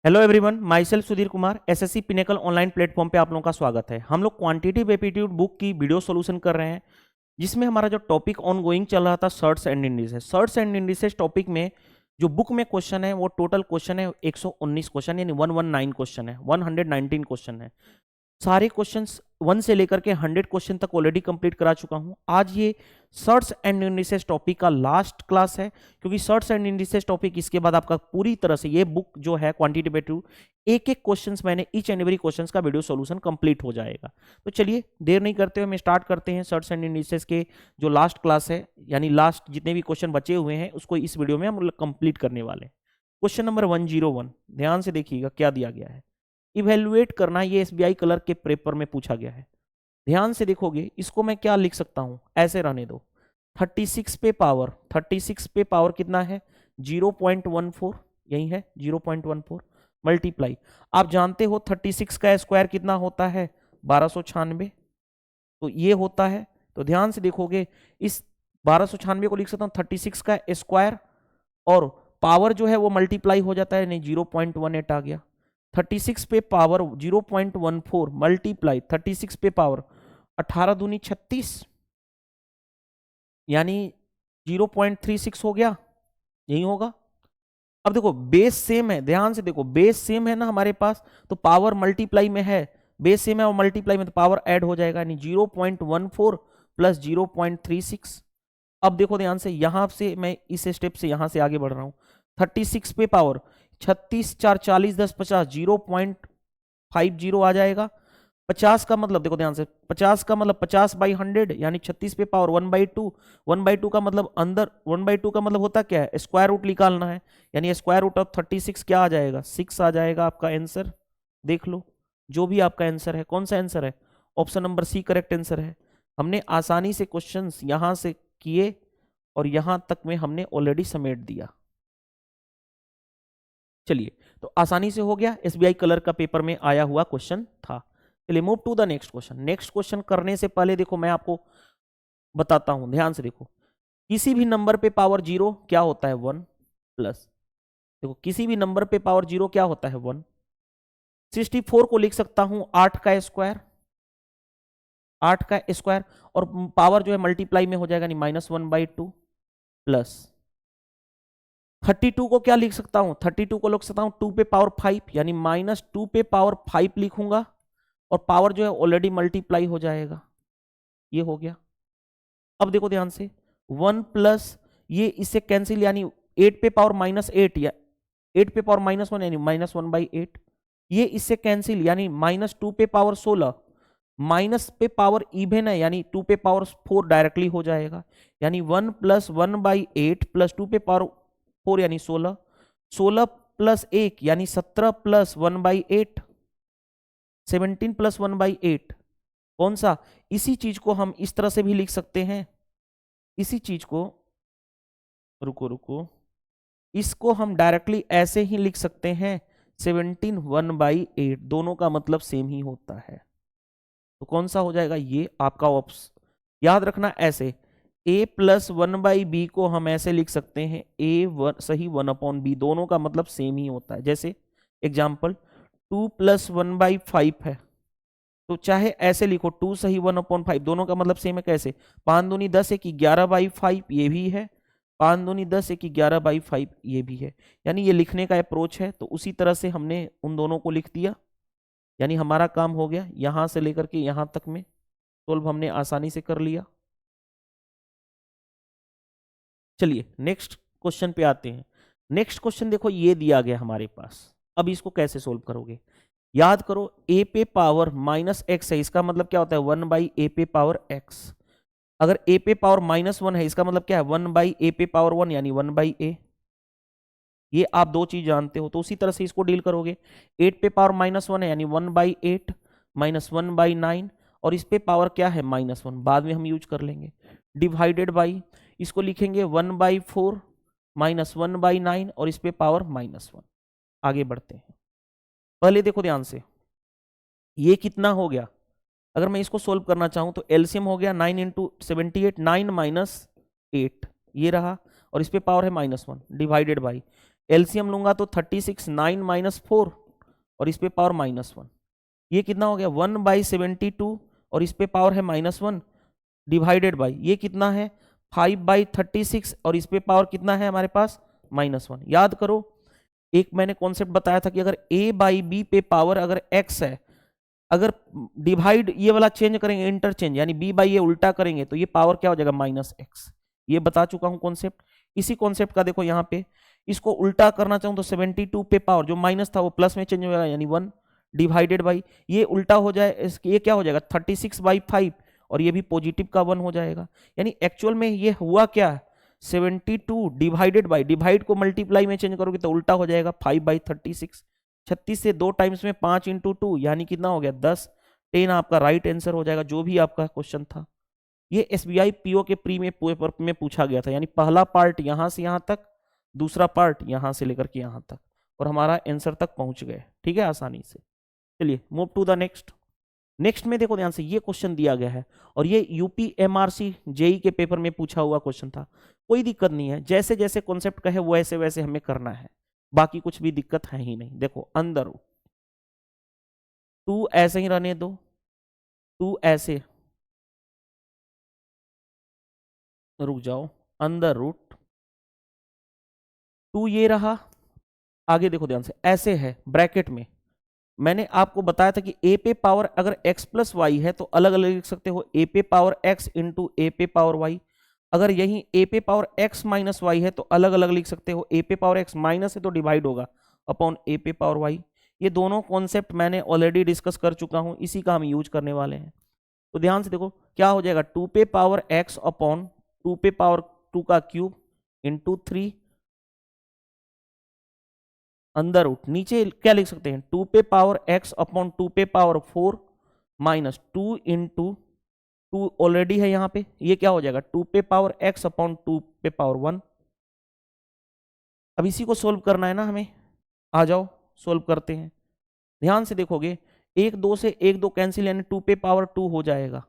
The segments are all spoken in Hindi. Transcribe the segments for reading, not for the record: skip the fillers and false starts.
Hello everyone, my self Sudhir Kumar. SSC pinnacle online platform पे आप लोगों का स्वागत है। हम लोग क्वांटिटेटिव एप्टीट्यूड बुक की वीडियो सॉल्यूशन कर रहे हैं, जिसमें हमारा जो टॉपिक ऑन गोइंग चल रहा था shirts and indices. Shirts and indices topic में जो बुक में क्वेश्चन है वो टोटल क्वेश्चन है 119 क्वेश्चन, यानी 119 क्वेश्चन है, 119 क्वेश्चन है। सारे क्वेश्चंस 1 से लेकर के 100 क्वेश्चन तक ऑलरेडी कंप्लीट करा चुका हूं। आज ये सर्ट्स एंड इंडिसेस टॉपिक का लास्ट क्लास है, क्योंकि सर्ट्स एंड इंडिसेस टॉपिक इसके बाद आपका पूरी तरह से ये बुक जो है क्वांटिटेटिव एक एक क्वेश्चंस मैंने ईच एंड एवरी क्वेश्चंस का वीडियो सॉल्यूशन कंप्लीट हो जाएगा। तो चलिए देर नहीं करते हुए हम स्टार्ट करते हैं सर्ट्स एंड इंडिसेस के जो लास्ट क्लास है, यानी लास्ट जितने भी क्वेश्चन बचे हुए हैं उसको इस वीडियो में हम कंप्लीट करने वाले हैं। क्वेश्चन नंबर 101, ध्यान से देखिएगा क्या दिया गया है। इवेल्युएट करना, ये एसबीआई क्लर्क के पेपर में पूछा गया है। ध्यान से देखोगे, इसको मैं क्या लिख सकता हूं, ऐसे रहने दो। 36 पे पावर, 36 पे पावर कितना है 0.14, यही है 0.14 मल्टीप्लाई। आप जानते हो 36 का स्क्वायर कितना होता है 1296, तो ये होता है। तो ध्यान से देखोगे, इस 1296 को लिख सकता हूं 36 का स्क्वायर, और पावर जो है वो मल्टीप्लाई हो जाता है, नहीं 0.18 आ गया। 36 पे पावर 0.14 मल्टीप्लाई 36 पे पावर 18 दूनी 36, यानी 0.36 हो गया, यही होगा। अब देखो बेस सेम है, ध्यान से देखो बेस सेम है ना हमारे पास, तो पावर मल्टीप्लाई में है, बेस सेम है और मल्टीप्लाई में तो पावर ऐड हो जाएगा, यानी 0.14 प्लस 0.36। अब देखो ध्यान से, यहां से मैं इस स्टेप से यहां से आगे बढ़ रहा हूं। 36 पे पावर 36 4 40 10 50, 0.50 आ जाएगा। 50 का मतलब देखो ध्यान से, 50 का मतलब 50/100, यानी 36 पे पावर 1/2। 1/2 का मतलब अंदर 1/2 का मतलब होता क्या है, स्क्वायर रूट निकालना है, यानी स्क्वायर रूट ऑफ 36 क्या आ जाएगा 6 आ जाएगा आपका आंसर। देख लो जो भी आपका आंसर है, कौन सा आंसर है, option number C correct answer है। हमने आसानी से क्वेश्चंस यहां से किए और यहां तक में हमने ऑलरेडी समेट दिया। चलिए, तो आसानी से हो गया, एसबीआई कलर का पेपर में आया हुआ क्वेश्चन था। चलिए move to the next question. Next question करने से पहले देखो मैं आपको बताता हूं, ध्यान से देखो। किसी भी नंबर पे पावर 0 क्या होता है 1 प्लस, देखो किसी भी नंबर पे पावर 0 क्या होता है 1। 64 को लिख सकता हूं 8 का स्क्वायर, 8 का स्क्वायर, और पावर जो है मल्टीप्लाई में हो जाएगा, नहीं -1/2 प्लस 32 को क्या लिख सकता हूं, 32 को लिख सकता हूं 2 पे पावर 5, यानी -2 पे पावर 5 लिखूंगा, और पावर जो है ऑलरेडी मल्टीप्लाई हो जाएगा, ये हो गया। अब देखो ध्यान से, 1 प्लस ये इससे कैंसिल, यानी 8 पे पावर -8, या 8 पे पावर -1 यानी -1/8, ये इससे कैंसिल, यानी -2 पे पावर 16, माइनस पे पावर इवन है, यानी 2 पे पावर 4 डायरेक्टली हो जाएगा, यानी 1 प्लस 1/8 प्लस 2 पे पावर 4 यानी 16, 16 प्लस 1 यानी 17 प्लस 1/8, 17 प्लस 1/8। कौन सा, इसी चीज को हम इस तरह से भी लिख सकते हैं, इसी चीज को, रुको रुको, इसको हम डायरेक्टली ऐसे ही लिख सकते हैं 17 1/8, दोनों का मतलब सेम ही होता है। तो कौन सा हो जाएगा, ये आपका ऑप्शन। याद रखना ऐसे, a प्लस 1/b को हम ऐसे लिख सकते हैं a सही 1/b, दोनों का मतलब सेम ही होता है। जैसे एग्जाम्पल 2 प्लस 1/5 है, तो चाहे ऐसे लिखो 2 सही 1/5, दोनों का मतलब सेम है। कैसे, 5 दूनी 10 1 11/5 ये भी है, 5 दूनी 10 1 11/5 ये भी है, यानी ये लिखने का अप्रोच है। तो उसी तरह से हमने उन दोनों को लिख दिया, यानी हमारा काम हो गया, यहां से लेकर के यहां तक में सोल्व हमने आसानी से कर लिया। चलिए नेक्स्ट क्वेश्चन पे आते हैं। नेक्स्ट क्वेश्चन देखो ये दिया गया हमारे पास, अब इसको कैसे सोल्व करोगे। याद करो a पे पावर -x है, इसका मतलब क्या होता है 1/a पे पावर x। अगर a पे पावर -1 है, इसका मतलब क्या है 1/a पे पावर 1, यानी 1/a। ये आप दो चीज जानते हो, तो उसी तरह से इसको डील करोगे। 8 पे पावर -1 है, यानी 1/8 -1/9, और इस पे पावर क्या है -1, बाद में हम यूज कर लेंगे, डिवाइडेड बाई, इसको लिखेंगे 1/4 -1/9, और इस पे पावर -1। आगे बढ़ते हैं, पहले देखो ध्यान से, ये कितना हो गया। अगर मैं इसको सोल्व करना चाहूं तो एलसीएम हो गया 9 इंटू 78, 9 - 8 ये रहा, और इस पे पावर है -1, डिवाइडेड बाई एलसीएम लूंगा तो 36 9 माइनस 4 और इस पे पावर -1, ये कितना हो गया 1/72 और इस पे पावर है -1 डिवाइडेड बाई ये कितना है 5/36 और इस पे पावर कितना है हमारे पास -1। याद करो एक मैंने कॉन्सेप्ट बताया था कि अगर a/b पे पावर अगर x है, अगर डिवाइड ये वाला चेंज करेंगे इंटरचेंज यानी b/a उल्टा करेंगे तो ये पावर क्या हो जाएगा -x। ये बता चुका हूं कॉन्सेप्ट। इसी कॉन्सेप्ट का देखो यहाँ पे इसको उल्टा करना चाहूं तो 72 पे पावर जो माइनस था वो प्लस में चेंज हो जाएगा यानी 1 डिवाइडेड बाई ये उल्टा हो जाए ये क्या हो जाएगा 36/5 और ये भी पॉजिटिव का 1 हो जाएगा। यानी एक्चुअल में ये हुआ क्या 72 डिवाइडेड बाई डिवाइड को मल्टीप्लाई में चेंज करोगे तो उल्टा हो जाएगा 5/36। 36 से 2 टाइम्स में 5 × 2 यानी कितना हो गया 10। 10 आपका राइट आंसर हो जाएगा जो भी आपका क्वेश्चन था। ये SBI PO के प्री में पेपर में पूछा गया था यानी पहला पार्ट यहां से यहां तक, दूसरा पार्ट यहां से लेकर के यहां तक और हमारा आंसर तक पहुंच गए। ठीक है आसानी से। चलिए move to the next. Next में देखो ध्यान से ये क्वेश्चन दिया गया है और ये यूपी MRC जेई के पेपर में पूछा हुआ क्वेश्चन था। कोई दिक्कत नहीं है, जैसे जैसे कॉन्सेप्ट का है वैसे वैसे हमें करना है, बाकी कुछ भी दिक्कत है ही नहीं। देखो अंदर 2 ऐसे ही रहने दो, 2 ऐसे रुक जाओ, अंदर रूट 2 ये रहा। आगे देखो ध्यान से ऐसे है ब्रैकेट में मैंने आपको बताया था कि a पे पावर अगर x प्लस वाई है तो अलग अलग लिख सकते हो a पे पावर x इंटू a पे पावर y। अगर यही a पे पावर x माइनस वाई है तो अलग अलग लिख सकते हो a पे पावर x माइनस है तो डिवाइड होगा अपॉन a पे पावर y। ये दोनों कॉन्सेप्ट मैंने ऑलरेडी डिस्कस कर चुका हूं, इसी का हम यूज करने वाले हैं। तो ध्यान से देखो क्या हो जाएगा 2 पे पावर x अपॉन 2 पे पावर 2 का क्यूब इंटू 3 अंदर रूट नीचे क्या लिख सकते हैं 2 पे पावर x अपॉन 2 पे पावर 4 माइनस 2 इंटू 2 ऑलरेडी है यहाँ पे, ये क्या हो जाएगा 2 पे पावर x अपॉन 2 पे पावर 1। अब इसी को सोल्व करना है ना हमें, आ जाओ सोल्व करते हैं। ध्यान से देखोगे 1 2 से 1 2 कैंसिल यानी 2 पे पावर 2 हो जाएगा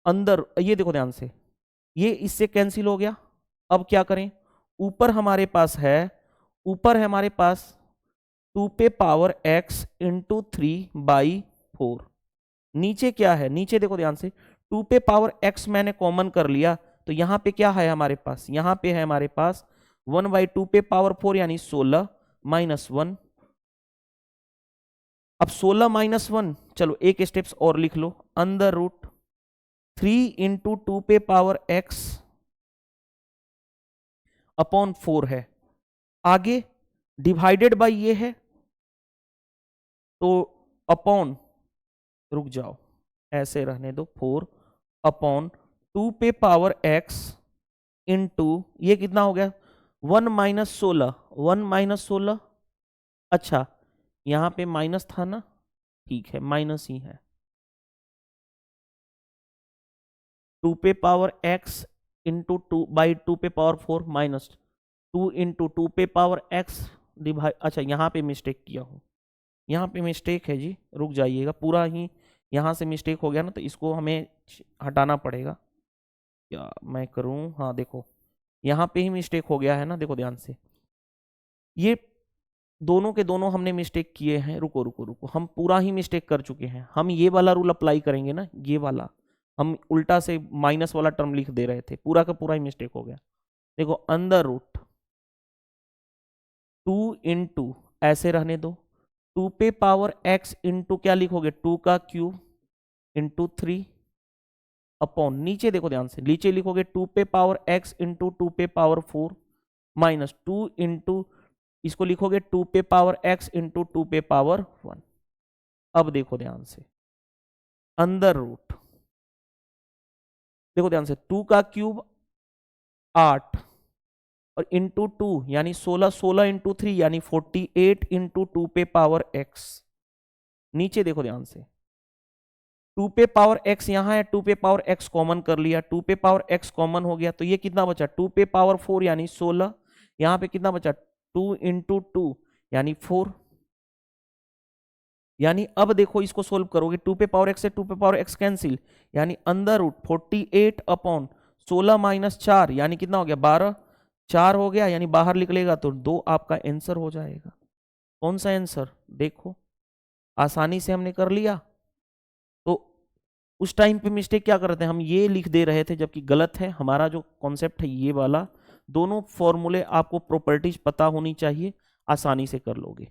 अंदर। ये देखो ध्यान से ये इससे कैंसिल हो गया। अब क्या करें ऊपर हमारे पास है, ऊपर है हमारे पास 2 पे पावर x इंटू 3/4। नीचे क्या है, नीचे देखो ध्यान से 2 पे पावर x मैंने कॉमन कर लिया तो यहां पे क्या है हमारे पास, यहां पे है हमारे पास 1/2 पे पावर 4 यानी 16 माइनस 1। अब 16 माइनस 1 चलो एक स्टेप्स और लिख लो अंदर रूट 3 इंटू 2 पे पावर x अपॉन 4 है। आगे डिवाइडेड बाय ये है तो अपॉन रुक जाओ ऐसे रहने दो 4 अपॉन 2 पे पावर x इंटू ये कितना हो गया 1 माइनस 16, 1 माइनस 16। अच्छा यहां पे माइनस था ना, ठीक है माइनस ही है 2 पे पावर x इंटू 2/2 पे पावर 4 माइनस 2 इंटू 2 पे पावर x डिवाइड। अच्छा यहाँ पे मिस्टेक किया हूँ, यहाँ पे मिस्टेक है जी, रुक जाइएगा पूरा ही यहाँ से मिस्टेक हो गया ना तो इसको हमें हटाना पड़ेगा। क्या मैं करूँ, हाँ देखो यहाँ पे ही मिस्टेक हो गया है ना, देखो ध्यान से ये दोनों के दोनों हमने मिस्टेक किए हैं। रुको रुको रुको हम पूरा ही मिस्टेक कर चुके हैं। हम ये वाला रूल अप्लाई करेंगे ना, ये वाला हम उल्टा से माइनस वाला टर्म लिख दे रहे थे, पूरा का पूरा ही मिस्टेक हो गया। देखो अंदर रूट 2 इंटू ऐसे रहने दो 2 पे पावर x इंटू क्या लिखोगे 2 का क्यूब इंटू 3 अपॉन नीचे देखो ध्यान से नीचे लिखोगे 2 पे पावर x इंटू 2 पे पावर 4 माइनस 2 इंटू इसको लिखोगे 2 पे पावर x इंटू 2 पे पावर 1। अब देखो ध्यान से अंदर रूट देखो ध्यान से 2 का क्यूब 8 और इंटू 2 यानी 16, 16 इंटू 3 यानी 48 इंटू 2 पे पावर x। नीचे देखो ध्यान से 2 पे पावर x यहां है, 2 पे पावर x कॉमन कर लिया, 2 पे पावर x कॉमन हो गया तो ये कितना बचा 2 पे पावर 4 यानी 16। यहां पे कितना बचा 2 इंटू 2 यानी 4। यानी अब देखो इसको सोल्व करोगे 2 पे पावर x से 2 पे पावर x कैंसिल यानी अंदर रूट 48 अपॉन 16 माइनस 4 यानी कितना हो गया 12 4 हो गया, यानी बाहर निकलेगा तो 2 आपका आंसर हो जाएगा। कौन सा आंसर? देखो आसानी से हमने कर लिया। तो उस टाइम पे मिस्टेक क्या करते हैं, हम ये लिख दे रहे थे जबकि गलत है। हमारा जो कॉन्सेप्ट है ये वाला, दोनों फॉर्मूले आपको प्रॉपर्टीज पता होनी चाहिए, आसानी से कर लोगे।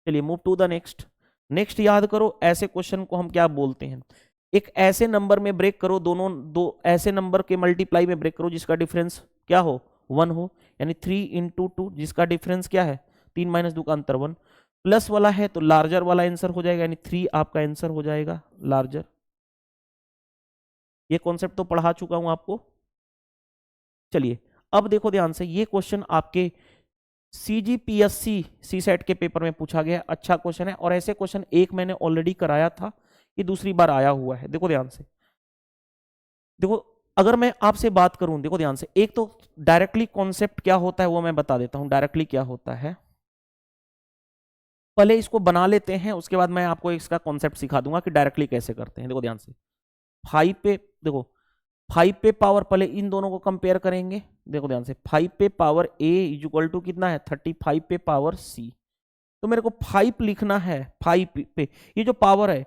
चलिए move to the next. Next याद करो, ऐसे क्वेश्चन को हम क्या बोलते हैं, एक ऐसे नंबर में ब्रेक करो, दोनों दो ऐसे नंबर के मल्टीप्लाई में ब्रेक करो जिसका डिफरेंस क्या हो, 1 हो, यानी 3 इंटू 2 जिसका डिफरेंस क्या है, 3 माइनस 2 का अंतर 1, प्लस वाला है तो लार्जर वाला आंसर हो जाएगा, यानी 3 आपका आंसर हो जाएगा लार्जर। ये कॉन्सेप्ट तो पढ़ा चुका हूं आपको। चलिए अब देखो ध्यान से, ये क्वेश्चन आपके CGPSC सी सेट के पेपर में पूछा गया, अच्छा क्वेश्चन है। और ऐसे क्वेश्चन एक मैंने ऑलरेडी कराया था, ये दूसरी बार आया हुआ है। देखो ध्यान से, देखो अगर मैं आपसे बात करूं, देखो ध्यान से, एक तो डायरेक्टली कॉन्सेप्ट क्या होता है वो मैं बता देता हूं। डायरेक्टली क्या होता है, पहले इसको बना लेते हैं, उसके बाद मैं आपको इसका कॉन्सेप्ट सिखा दूंगा कि डायरेक्टली कैसे करते हैं। देखो ध्यान से, 5 पे देखो 5 पे पावर, पहले इन दोनों को कंपेयर करेंगे। देखो ध्यान से, 5 पे power a is equal to कितना है, 35 पे पावर c। तो मेरे को 5 लिखना है, 5 पे ये जो पावर है,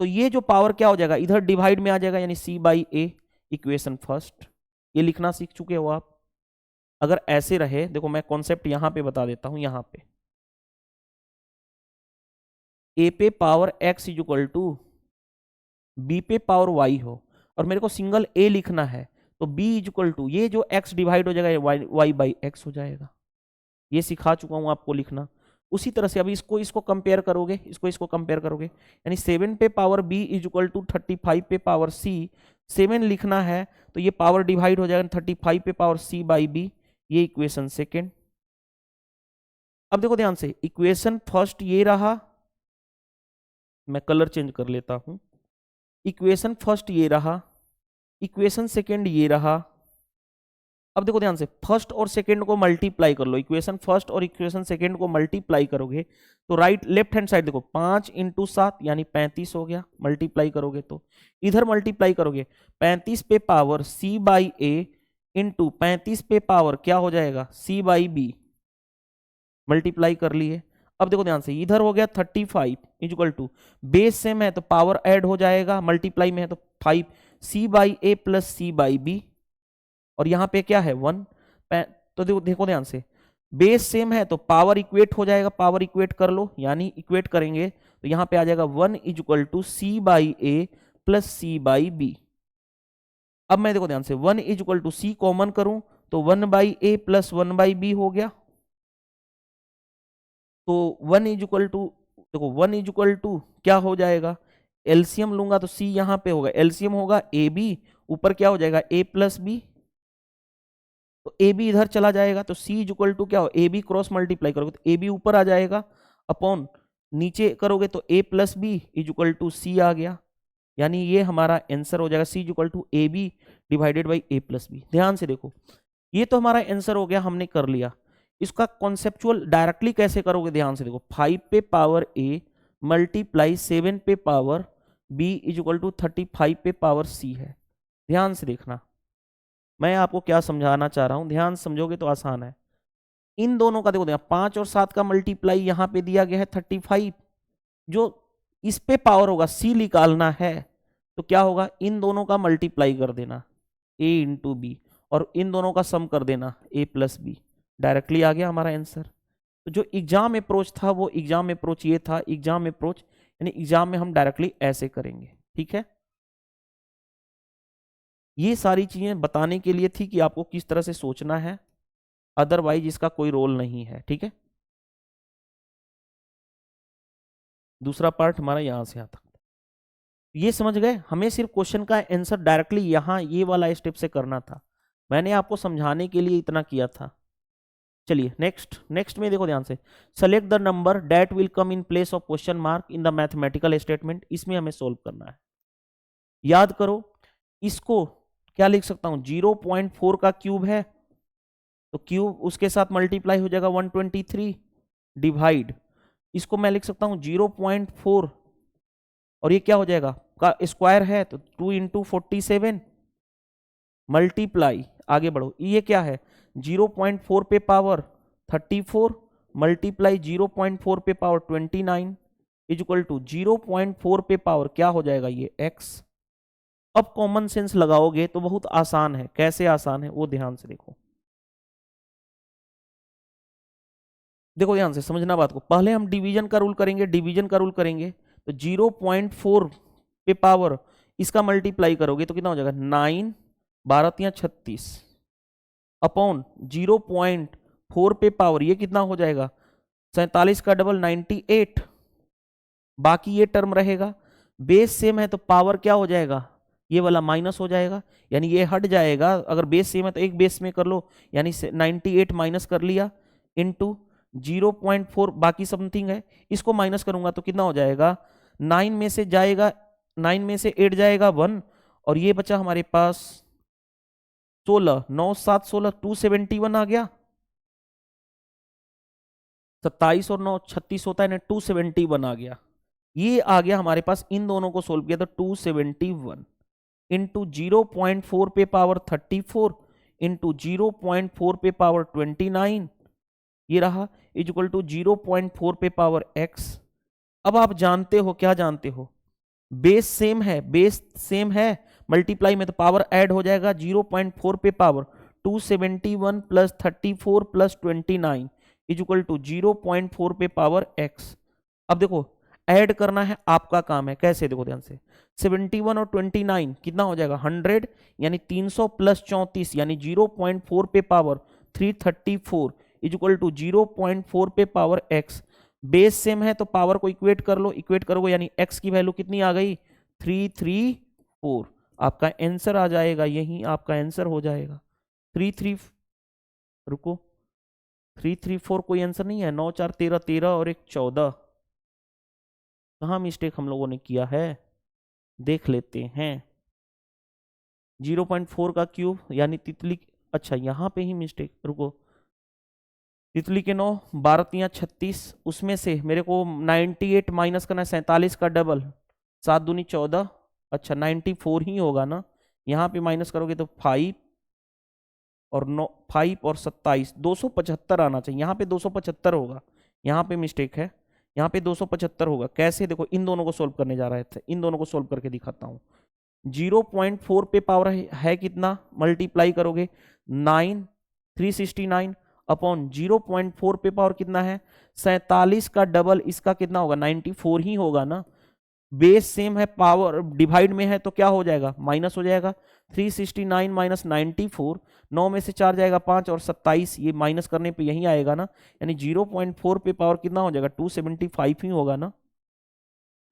तो ये जो पावर क्या हो जाएगा, इधर डिवाइड में आ जाएगा, यानी c by A, equation first. ये लिखना सीख चुके हो आप। अगर ऐसे रहे, देखो मैं कॉन्सेप्ट यहां पे बता देता हूं, यहां पे a पे power x is equal to b पे पावर y हो, और मेरे को सिंगल a लिखना है, तो b इज इक्वल टू ये जो x डिवाइड हो जाएगा y बाई एक्स हो जाएगा। ये सिखा चुका हूं आपको लिखना। उसी तरह से अभी इसको कंपेयर करोगे, इसको कंपेयर करोगे, यानी 7 पे power b is equal to 35 पे पावर c। 7 लिखना है तो ये पावर डिवाइड हो जाएगा 35 पे पावर c बाई b, ये इक्वेशन सेकेंड। अब देखो ध्यान से, इक्वेशन फर्स्ट ये रहा, मैं कलर चेंज कर लेता हूं। इक्वेशन फर्स्ट ये रहा, इक्वेशन सेकेंड ये रहा। अब देखो ध्यान से, फर्स्ट और सेकेंड को मल्टीप्लाई कर लो, इक्वेशन फर्स्ट और इक्वेशन सेकेंड को मल्टीप्लाई करोगे तो राइट लेफ्ट हैंड साइड देखो, 5 इंटू 7 यानी 35 हो गया, मल्टीप्लाई करोगे तो इधर मल्टीप्लाई करोगे, 35 पे power c by A into 35 पे पावर क्या हो जाएगा, c बाई बी, मल्टीप्लाई कर लिए। अब देखो ध्यान से, इधर हो गया 35 इक्वल टू, बेस सेम है तो पावर ऐड हो जाएगा, मल्टीप्लाई में है तो 5 c by A plus c by b, और यहाँ पे क्या है 1। तो देखो ध्यान से, बेस सेम है तो पावर इक्वेट हो जाएगा, पावर इक्वेट कर लो, यानी इक्वेट करेंगे तो यहाँ पे आ जाएगा 1 is equal to c by A plus c by b. अब मैं देखो ध्यान से, 1 is equal to c common करूं तो 1 by A plus 1 by b हो गया। तो 1 इज इक्वल टू, देखो 1 इज इक्वल टू क्या हो जाएगा, एलसीएम लूंगा तो सी यहां पे होगा, एलसीएम होगा ए बी, ऊपर क्या हो जाएगा ए प्लस बी, तो ए बी इधर चला जाएगा, तो सी इज इक्वल टू क्या हो, ए बी क्रॉस मल्टीप्लाई करोगे तो ए बी ऊपर आ जाएगा, अपॉन नीचे करोगे तो A plus B is equal to C आ गया, यानी ये हमारा आंसर हो जाएगा C is equal to A B divided by A plus B. ध्यान से देखो, ये तो हमारा आंसर हो गया, हमने कर लिया। इसका कॉन्सेप्चुअल डायरेक्टली कैसे करोगे, ध्यान से देखो, 5 पे पावर ए मल्टीप्लाई 7 पे power b is equal to 35 पे पावर सी है। ध्यान से देखना, मैं आपको क्या समझाना चाह रहा हूं, ध्यान समझोगे तो आसान है। इन दोनों का देखो, 5 और 7 का मल्टीप्लाई यहां पे दिया गया है 35, जो इस पे पावर होगा सी निकालना है तो क्या होगा, इन दोनों का मल्टीप्लाई कर देना a इंटू बी, और इन दोनों का सम कर देना a प्लस बी, डायरेक्टली आ गया हमारा आंसर। तो जो एग्जाम अप्रोच था वो एग्जाम अप्रोच ये था, एग्जाम अप्रोच यानी एग्जाम में हम डायरेक्टली ऐसे करेंगे, ठीक है। ये सारी चीजें बताने के लिए थी कि आपको किस तरह से सोचना है, अदरवाइज इसका कोई रोल नहीं है, ठीक है। दूसरा पार्ट हमारा यहां से आता, ये समझ गए, हमें सिर्फ क्वेश्चन का आंसर डायरेक्टली यहां ये वाला स्टेप से करना था, मैंने आपको समझाने के लिए इतना किया था। चलिए नेक्स्ट में देखो ध्यान से, select the number that will come in place of question mark in the mathematical statement, इसमें हमें सोल्व करना है। याद करो, इसको क्या लिख सकता हूं, 0.4 का क्यूब है तो क्यूब उसके साथ मल्टीप्लाई हो जाएगा 123, डिवाइड इसको मैं लिख सकता हूं 0.4, और ये क्या हो जाएगा, का स्क्वायर है तो 2 इंटू 47, मल्टीप्लाई आगे बढ़ो, ये क्या है 0.4 पे पावर 34 मल्टीप्लाई 0.4 पे पावर 29 इज इक्वल टू 0.4 पे पावर क्या हो जाएगा ये x। अब कॉमन सेंस लगाओगे तो बहुत आसान है। कैसे आसान है वो ध्यान से देखो। देखो ध्यान से समझना बात को। पहले हम डिवीजन का रूल करेंगे, डिवीजन का रूल करेंगे तो 0.4 पे पावर इसका मल्टीप्लाई करोगे तो कितना हो जाएगा 9 12 या 36 अपॉन 0.4 पे पावर ये कितना हो जाएगा 47 का डबल 98। बाकी ये टर्म रहेगा, बेस सेम है तो पावर क्या हो जाएगा ये वाला माइनस हो जाएगा, यानी ये हट जाएगा। अगर बेस सेम है तो एक बेस में कर लो, यानी 98 माइनस कर लिया इनटू 0.4 बाकी समथिंग है, इसको माइनस करूंगा तो कितना हो जाएगा 9 में से जाएगा 9 में से 8 जाएगा 1 और ये बचा हमारे पास 16 9 7 16 271 आ गया। 27 और 9 36 होता है ना, 271 आ गया। ये आ गया हमारे पास। इन दोनों को सोल्व किया तो 271 इंटू 0.4 पे पावर 34 इंटू 0.4 पे पावर 29 ये रहा इज इक्वल टू 0.4 पे पावर x। अब आप जानते हो, क्या जानते हो, बेस सेम है, बेस सेम है, मल्टीप्लाई में तो पावर ऐड हो जाएगा। 0.4 पे power 271 plus 34 plus 29 is equal to 0.4 पे पावर x। अब देखो ऐड करना है, आपका काम है। कैसे देखो ध्यान से, 71 और 29 कितना हो जाएगा 100, यानी 300 प्लस 34 यानी 0.4 पे पावर 334 इज इक्वल टू 0.4 पे पावर x। बेस सेम है तो पावर को इक्वेट कर लो, इक्वेट करोगे यानी x की वैल्यू कितनी आ गई 334। आपका आंसर आ जाएगा, यही आपका आंसर हो जाएगा 33। रुको 334 कोई आंसर नहीं है, 9 4 13 13 और एक 14। कहाँ मिस्टेक हम लोगों ने किया है देख लेते हैं। 0.4 का क्यूब यानी तितली, अच्छा यहाँ पे ही मिस्टेक। रुको तितली के 9 12 36 उसमें से मेरे को 98 माइनस करना है, 47 का डबल 7 दूनी 14। अच्छा 94 ही होगा ना, यहाँ पे माइनस करोगे तो 5 और 9 5 और 27 275 आना चाहिए, यहाँ पे 275 होगा, यहाँ पे मिस्टेक है, यहाँ पे 275 होगा। कैसे देखो इन दोनों को सोल्व करने जा रहे थे, इन दोनों को सोल्व करके दिखाता हूँ। 0.4 पे पावर है कितना, मल्टीप्लाई करोगे 9 369 अपॉन 0.4 पे पावर कितना है 47 का डबल इसका कितना होगा 94 ही होगा ना। बेस सेम है, पावर डिवाइड में है तो क्या हो जाएगा माइनस हो जाएगा। 369 माइनस 94, 9 में से 4 जाएगा 5 और 27, ये माइनस करने पे यही आएगा ना, यानी 0.4 पे पावर कितना हो जाएगा 275 ही होगा ना।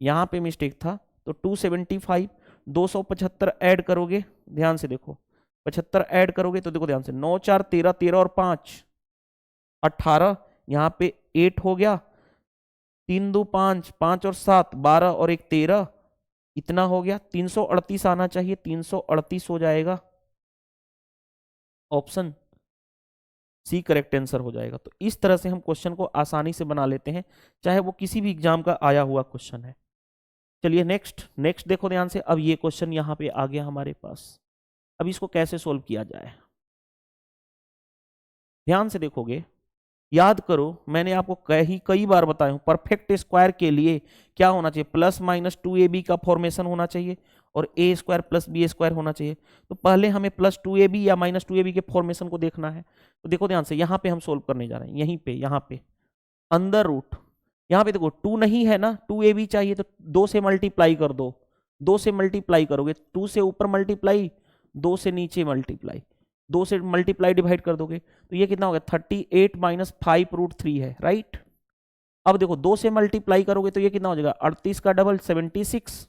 यहाँ पे मिस्टेक था तो 275 275 ऐड करोगे, ध्यान से देखो 75 ऐड करोगे तो देखो ध्यान से 9 4 13 13 और 5 18, यहाँ पे 8 हो गया, 3 2 5 5 और 7 12 और एक 13, इतना हो गया। 338 आना चाहिए, 338 हो जाएगा। ऑप्शन सी करेक्ट आंसर हो जाएगा। तो इस तरह से हम क्वेश्चन को आसानी से बना लेते हैं, चाहे वो किसी भी एग्जाम का आया हुआ क्वेश्चन है। चलिए नेक्स्ट देखो ध्यान से। अब ये क्वेश्चन यहाँ पे आ गया हमारे पास, अब इसको कैसे सोल्व किया जाए ध्यान से देखोगे। याद करो मैंने आपको कई बार बताया हूं, परफेक्ट स्क्वायर के लिए क्या होना चाहिए, प्लस माइनस 2ab का फॉर्मेशन होना चाहिए और ए स्क्वायर प्लस बी स्क्वायर होना चाहिए। तो पहले हमें प्लस 2ab या माइनस 2ab के फॉर्मेशन को देखना है। तो देखो ध्यान से यहाँ पे हम सोल्व करने जा रहे हैं, यहीं पे यहाँ पे अंदर रूट, यहाँ पे देखो 2 नहीं है ना, 2ab चाहिए तो 2 से मल्टीप्लाई कर दो, 2 से मल्टीप्लाई करोगे, 2 से ऊपर मल्टीप्लाई 2 से नीचे मल्टीप्लाई, 2 से मल्टीप्लाई डिवाइड कर दोगे तो ये कितना हो गया 38 माइनस 5√3 है, राइट। अब देखो 2 से मल्टीप्लाई करोगे तो ये कितना हो जाएगा 38 का डबल 76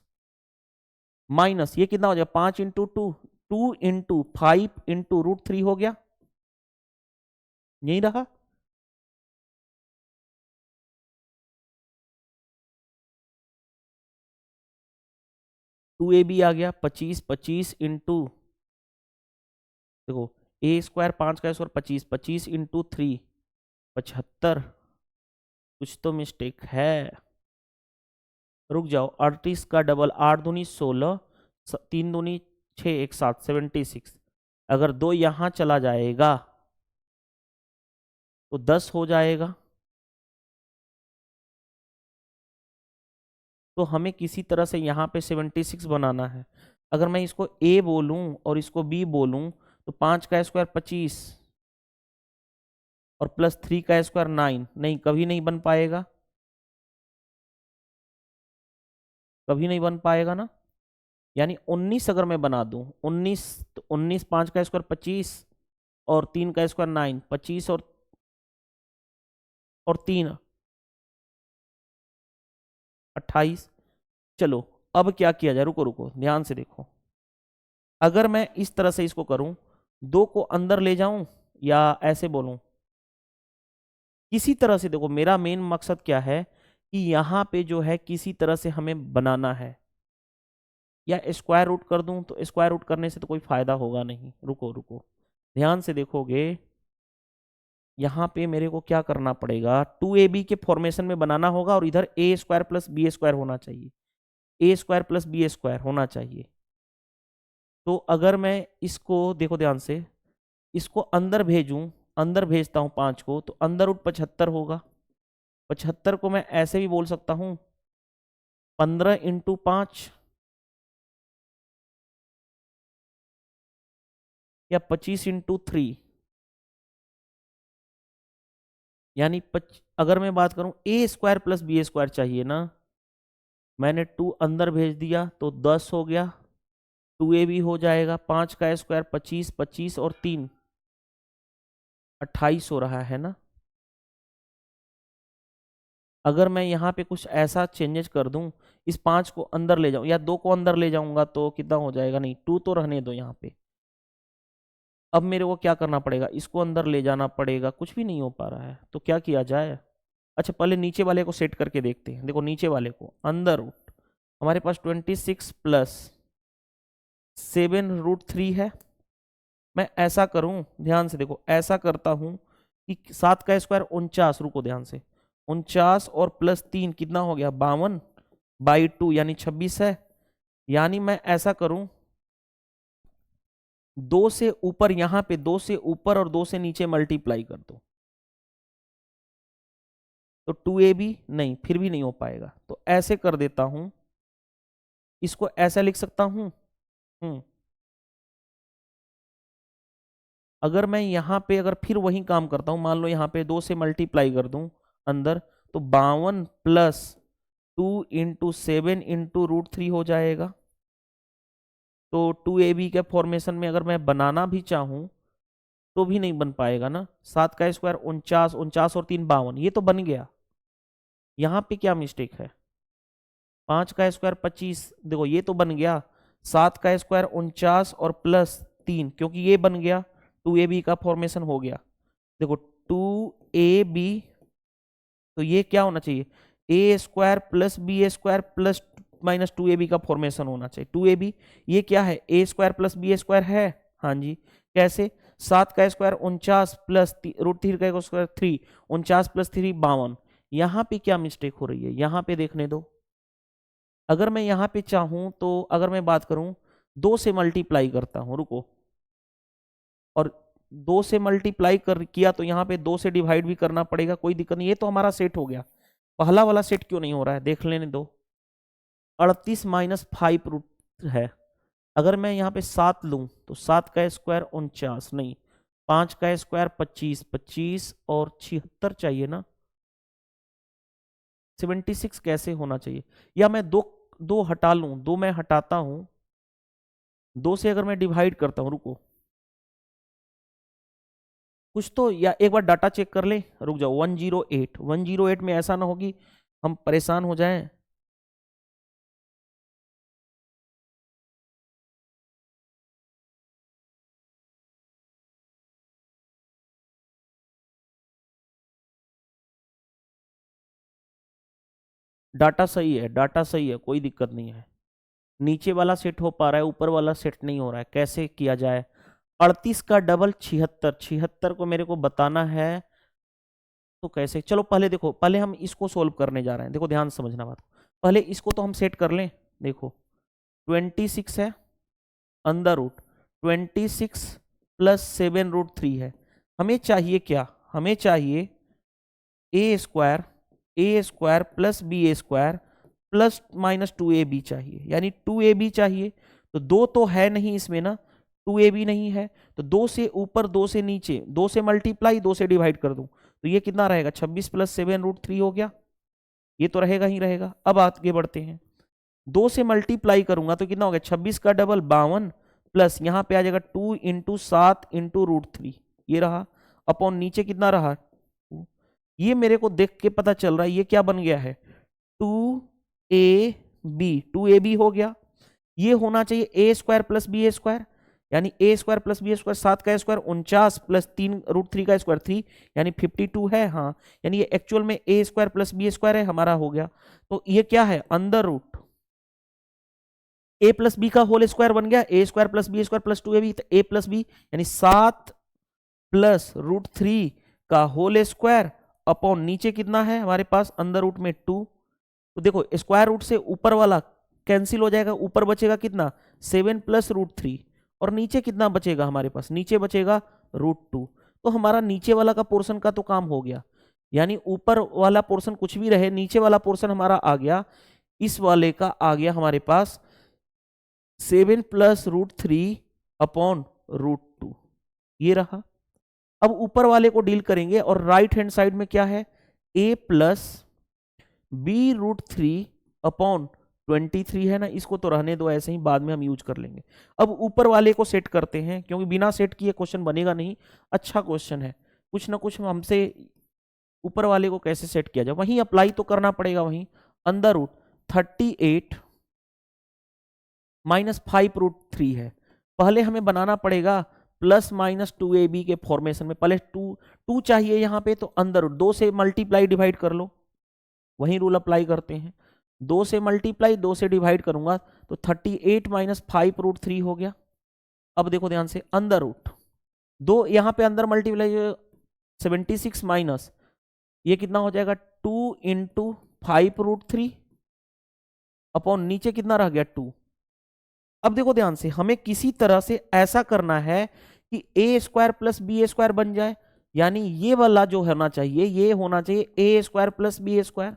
माइनस ये कितना हो जाएगा 5 इंटू 2 2 इंटू 5 इंटू √3 हो गया, यही रहा। टू ए बी आ गया 25 25 इंटू देखो ए स्क्वायर 5 का स्क्वायर 25 25 इंटू 3 75, कुछ तो मिस्टेक है, रुक जाओ। 38 का डबल 8 दूनी 16 3 दूनी 6 1 7 76, अगर 2 यहाँ चला जाएगा तो 10 हो जाएगा। तो हमें किसी तरह से यहाँ पे 76 बनाना है। अगर मैं इसको a बोलूं और इसको b बोलूं तो 5 का स्क्वायर 25 और प्लस 3 का स्क्वायर 9, नहीं कभी नहीं बन पाएगा, कभी नहीं बन पाएगा ना। यानी 19 अगर मैं बना दूं, 19 तो 19, 5 का स्क्वायर 25 और 3 का स्क्वायर 9, 25 और 3 28। चलो अब क्या किया जाए, रुको रुको ध्यान से देखो। अगर मैं इस तरह से इसको करूं, 2 को अंदर ले जाऊं या ऐसे बोलूं, किसी तरह से देखो, मेरा मेन मकसद क्या है कि यहां पे जो है किसी तरह से हमें बनाना है। या स्क्वायर रूट कर दूं, तो स्क्वायर रूट करने से तो कोई फायदा होगा नहीं। रुको रुको ध्यान से देखोगे, यहाँ पे मेरे को क्या करना पड़ेगा, 2ab के फॉर्मेशन में बनाना होगा और इधर ए स्क्वायर प्लस बी स्क्वायर होना चाहिए, A square plus B square होना चाहिए। तो अगर मैं इसको देखो ध्यान से, इसको अंदर भेजूं, अंदर भेजता हूं 5 को, तो अंदर रूट 75 होगा। 75 को मैं ऐसे भी बोल सकता हूं 15 इंटू 5 या 25 इंटू 3, यानी अगर मैं बात करूं ए स्क्वायर प्लस बी स्क्वायर चाहिए ना, मैंने 2 अंदर भेज दिया तो 10 हो गया, 2ab हो जाएगा, 5 का स्क्वायर 25, 25 और 3 28 हो रहा है ना। अगर मैं यहाँ पे कुछ ऐसा चेंजेस कर दूं, इस 5 को अंदर ले जाऊं या 2 को अंदर ले जाऊंगा तो कितना हो जाएगा, नहीं 2 तो रहने दो यहाँ पे। अब मेरे को क्या करना पड़ेगा, इसको अंदर ले जाना पड़ेगा, कुछ भी नहीं हो पा रहा है तो क्या किया जाए। अच्छा पहले नीचे वाले को सेट करके देखते हैं। देखो नीचे वाले को अंदर रूट, हमारे पास 26 प्लस 7 रूट 3 है। मैं ऐसा करूं, ध्यान से देखो, ऐसा करता हूं कि 7 का स्क्वायर 49, रुको ध्यान से, 49 और प्लस 3 कितना हो गया 52 बाई 2 यानी 26 है। यानी मैं ऐसा करूं, 2 से ऊपर, यहां पे 2 से ऊपर और 2 से नीचे मल्टीप्लाई कर दो तो 2ab, नहीं फिर भी नहीं हो पाएगा, तो ऐसे कर देता हूं, इसको ऐसा लिख सकता हूं। अगर मैं यहाँ पे अगर फिर वही काम करता हूं, मान लो यहाँ पे 2 से मल्टीप्लाई कर दूं अंदर, तो 52 प्लस 2 इंटू 7 इंटू रूट 3 हो जाएगा। तो 2ab के फॉर्मेशन में अगर मैं बनाना भी चाहूं तो भी नहीं बन पाएगा ना। 7 का स्क्वायर 49, 49 और 3 52, ये तो बन गया। यहाँ पे क्या मिस्टेक है, 5 का स्क्वायर 25, देखो ये तो बन गया। 7 का स्क्वायर 49 और प्लस 3, क्योंकि ये बन गया, 2ab का फॉर्मेशन हो गया। देखो 2ab, तो ये क्या होना चाहिए, A square plus B square plus minus 2ab का फॉर्मेशन होना चाहिए। 2ab ये क्या है, A square plus B square है, हाँ जी। कैसे, 7 का स्क्वायर 49 प्लस रूट 3 का स्क्वायर 3, 49 प्लस 3 52। यहाँ पे क्या मिस्टेक हो रही है, यहाँ पे देखने दो। अगर मैं यहाँ पे चाहूं तो अगर मैं बात करूं, 2 से मल्टीप्लाई करता हूं, रुको, और 2 से मल्टीप्लाई कर किया तो यहाँ पे 2 से डिवाइड भी करना पड़ेगा, कोई दिक्कत नहीं। ये तो हमारा सेट हो गया, पहला वाला सेट क्यों नहीं हो रहा है देख लेने दो। 38 माइनस 5 रूट है, अगर मैं यहाँ पे 7 लूं तो 7 का स्क्वायर 49, नहीं 5 का स्क्वायर 25, 25 और 76 चाहिए ना, 76 कैसे होना चाहिए। या मैं दो दो हटा लूं, 2 मैं हटाता हूं, 2 से अगर मैं डिवाइड करता हूं, रुको कुछ तो, या एक बार डाटा चेक कर ले, रुक जाओ, 108, 108 में ऐसा ना हो कि हम परेशान हो जाएं। डाटा सही है, डाटा सही है, कोई दिक्कत नहीं है। नीचे वाला सेट हो पा रहा है, ऊपर वाला सेट नहीं हो रहा है, कैसे किया जाए। 38 का डबल 76, 76 को मेरे को बताना है, तो कैसे, चलो पहले देखो, पहले हम इसको सोल्व करने जा रहे हैं। देखो ध्यान से समझना बात, पहले इसको तो हम सेट कर लें। देखो 26 है, अंदर रूट 26 प्लस 7 रूट 3 है। हमें चाहिए क्या, हमें चाहिए A square plus B a square plus minus 2ab चाहिए, यानी 2ab चाहिए। तो 2 तो है नहीं इसमें ना, 2ab नहीं है, तो 2 से ऊपर 2 से नीचे, 2 से मल्टीप्लाई 2 से डिवाइड कर दूं तो ये कितना रहेगा, 26 प्लस 7√3 हो गया, ये तो रहेगा ही रहेगा। अब आगे बढ़ते हैं, 2 से मल्टीप्लाई करूंगा तो कितना हो गया, 26 का डबल 52 प्लस यहाँ पे आ जाएगा 2 इंटू 7 इंटू √3, ये रहा, अपॉन नीचे कितना रहा 2। ये मेरे को देख के पता चल रहा है ये क्या बन गया है, 2ab हो गया। ये होना चाहिए A square plus B a square, यानी ए स्क्वायर प्लस बी स्क्वायर, 7 का स्क्वायर 49 प्लस 3√3 का स्क्वायर 3, यानी 52 है। हाँ, यानी ये एक्चुअल में A square plus B square है, हमारा हो गया। तो ये क्या है, under root A plus B का होल स्क्वायर बन गया, A square plus B square plus 2ab, तो ए प्लस बी यानी 7 प्लस √3 का होल स्क्वायर अपॉन नीचे कितना है हमारे पास अंडर रूट में 2। तो देखो स्क्वायर रूट से ऊपर वाला कैंसिल हो जाएगा, ऊपर बचेगा कितना 7 प्लस √3, और नीचे कितना बचेगा हमारे पास, नीचे बचेगा √2। तो हमारा नीचे वाला का पोर्शन का तो काम हो गया, यानी ऊपर वाला पोर्शन कुछ भी रहे, नीचे वाला पोर्शन हमारा आ गया, इस वाले का आ गया हमारे पास 7 प्लस √3 अपॉन √2, ये रहा। अब ऊपर वाले को डील करेंगे और राइट हैंड साइड में क्या है, a प्लस b√3 अपॉन 23 है ना, इसको तो रहने दो ऐसे ही, बाद में हम यूज कर लेंगे। अब ऊपर वाले को सेट करते हैं, क्योंकि बिना सेट किए क्वेश्चन बनेगा नहीं। अच्छा क्वेश्चन है, कुछ ना कुछ हमसे ऊपर वाले को कैसे सेट किया जाए, वहीं अप्लाई तो करना पड़ेगा। वहीं अंडर रूट 38 माइनस 5√3 है, पहले हमें बनाना पड़ेगा प्लस माइनस 2ab के फॉर्मेशन में। पहले 2 चाहिए यहाँ पे, तो अंदर 2 से मल्टीप्लाई डिवाइड कर लो, वही रूल अप्लाई करते हैं। 2 से मल्टीप्लाई 2 से डिवाइड करूंगा तो 38 माइनस 5√3 हो गया। अब देखो ध्यान से, अंदर रूट 2 यहाँ पे अंदर मल्टीप्लाई 76 माइनस ये कितना हो जाएगा 2 इंटू 5√3 अपॉन नीचे कितना रह गया 2। अब देखो ध्यान से, हमें किसी तरह से ऐसा करना है कि ए स्क्वायर प्लस बी स्क्वायर बन जाए, यानी ये वाला जो होना चाहिए, ये होना चाहिए A square plus B square,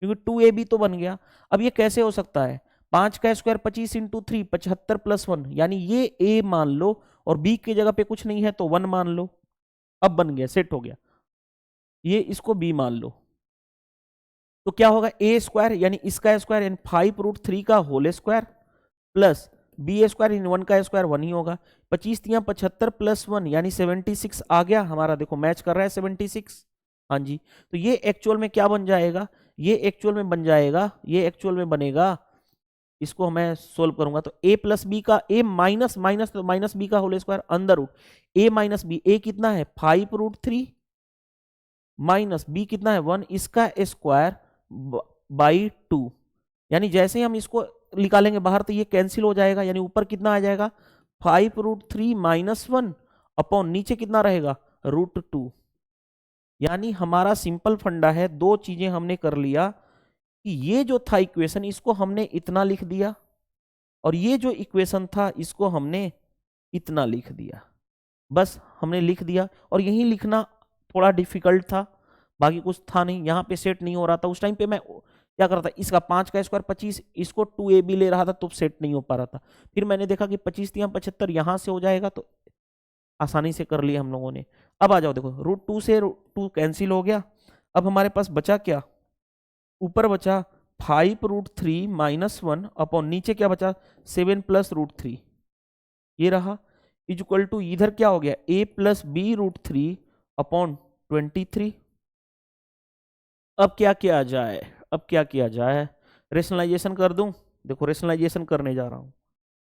क्योंकि 2ab तो बन गया। अब ये कैसे हो सकता है, 5 का स्क्वायर 25 इंटू 3 75 प्लस 1, यानी ये a मान लो और b की जगह पे कुछ नहीं है तो 1 मान लो। अब बन गया, सेट हो गया, ये इसको b मान लो, तो क्या होगा a स्क्वायर यानी इसका स्क्वायर यानी 5√3 का whole square plus B square इन 1 का स्क्वायर 1 ही होगा। 25 3 75 प्लस 1 यानी 76 आ गया हमारा, देखो मैच कर रहा है 76। हाँ जी, तो ये एक्चुअल में क्या बन जाएगा, ये एक्चुअल में बन जाएगा, ये एक्चुअल में बनेगा, इसको मैं सोल्व करूंगा तो a प्लस बी का a माइनस माइनस तो माइनस बी का होल स्क्वायर अंदर root a minus b, a कितना है 5√3 माइनस b कितना है 1, इसका स्क्वायर बाई 2, यानी जैसे ही हम इसको निकालेंगे बाहर तो ये कैंसिल हो जाएगा, यानी ऊपर कितना आ जाएगा 5√3 माइनस 1 अपॉन नीचे कितना रहेगा √2। यानी हमारा सिंपल फंडा है, दो चीजें हमने कर लिया कि ये जो था इक्वेशन इसको हमने इतना लिख दिया और ये जो इक्वेशन था इसको हमने इतना लिख दिया, बस हमने लिख दिया। और यही लिखना थोड़ा डिफिकल्ट था, बाकी कुछ था नहीं, यहाँ पे सेट नहीं हो रहा था। उस टाइम पे मैं क्या करता, इसका 5 का स्क्वायर 25, इसको 2ab ले रहा था तो सेट नहीं हो पा रहा था। फिर मैंने देखा कि 25 3 75 यहाँ से हो जाएगा, तो आसानी से कर लिया हम लोगों ने। अब आ जाओ, देखो √2 से √2 कैंसिल हो गया। अब हमारे पास बचा क्या, ऊपर बचा 5√3 माइनस 1 अपॉन नीचे क्या बचा 7 प्लस √3, ये रहा, इज इक्वल टू इधर क्या हो गया a प्लस बी √3 अपॉन 23। अब क्या किया जाए, अब क्या किया जाए, रेशनलाइजेशन कर दूं। देखो रेशनलाइजेशन करने जा रहा हूं,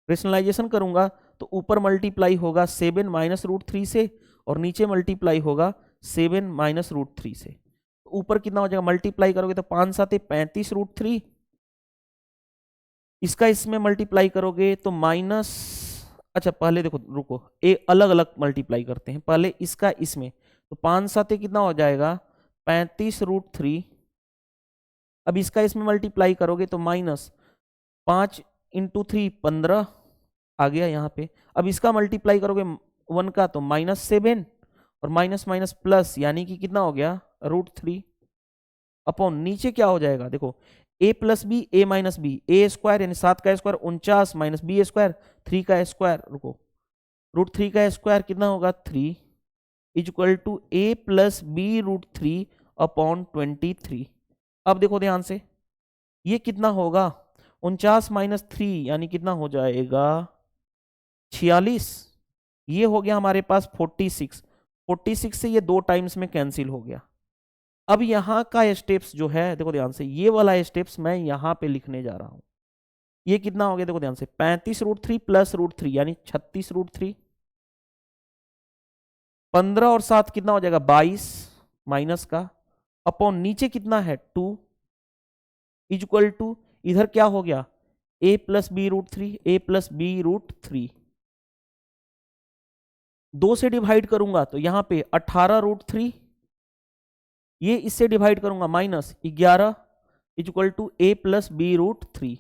रेशनलाइजेशन करूंगा तो ऊपर मल्टीप्लाई होगा 7 माइनस √3 से और नीचे मल्टीप्लाई होगा 7 माइनस √3 से। ऊपर कितना हो जाएगा, मल्टीप्लाई करोगे तो 5 7 35 √3, इसका इसमें मल्टीप्लाई करोगे तो माइनस, अच्छा पहले देखो रुको, एक अलग अलग मल्टीप्लाई करते हैं, पहले इसका इसमें, तो 5 7 कितना हो जाएगा 35 √3। अब इसका इसमें मल्टीप्लाई करोगे तो माइनस 5 इंटू 3 15 आ गया यहाँ पे। अब इसका मल्टीप्लाई करोगे 1 का तो माइनस 7 और माइनस माइनस प्लस यानी कि कितना हो गया √3 अपॉन नीचे क्या हो जाएगा देखो a plus B A minus b a square यानी 7 का स्क्वायर 49 माइनस बी स्क्वायर 3 का स्क्वायर रुको √3 का स्क्वायर कितना होगा 3 is equal to a plus b √3 upon 23। अब देखो ध्यान से ये कितना होगा 49 माइनस 3 यानी कितना हो जाएगा 46। ये हो गया हमारे पास 46 से ये 2 टाइम्स में कैंसिल हो गया। अब यहां का स्टेप्स जो है देखो ध्यान से ये वाला स्टेप्स मैं यहां पे लिखने जा रहा हूं। ये कितना हो गया देखो ध्यान से 35√3 प्लस √3 यानी 36√3 15 और 7 कितना हो जाएगा 22 माइनस का अपॉन नीचे कितना है 2 इज इक्वल टू इधर क्या हो गया a plus b √3 a plus b √3 2 से डिवाइड करूंगा तो यहां पे 18√3 ये इससे डिवाइड करूंगा minus 11 is equal to a plus b √3।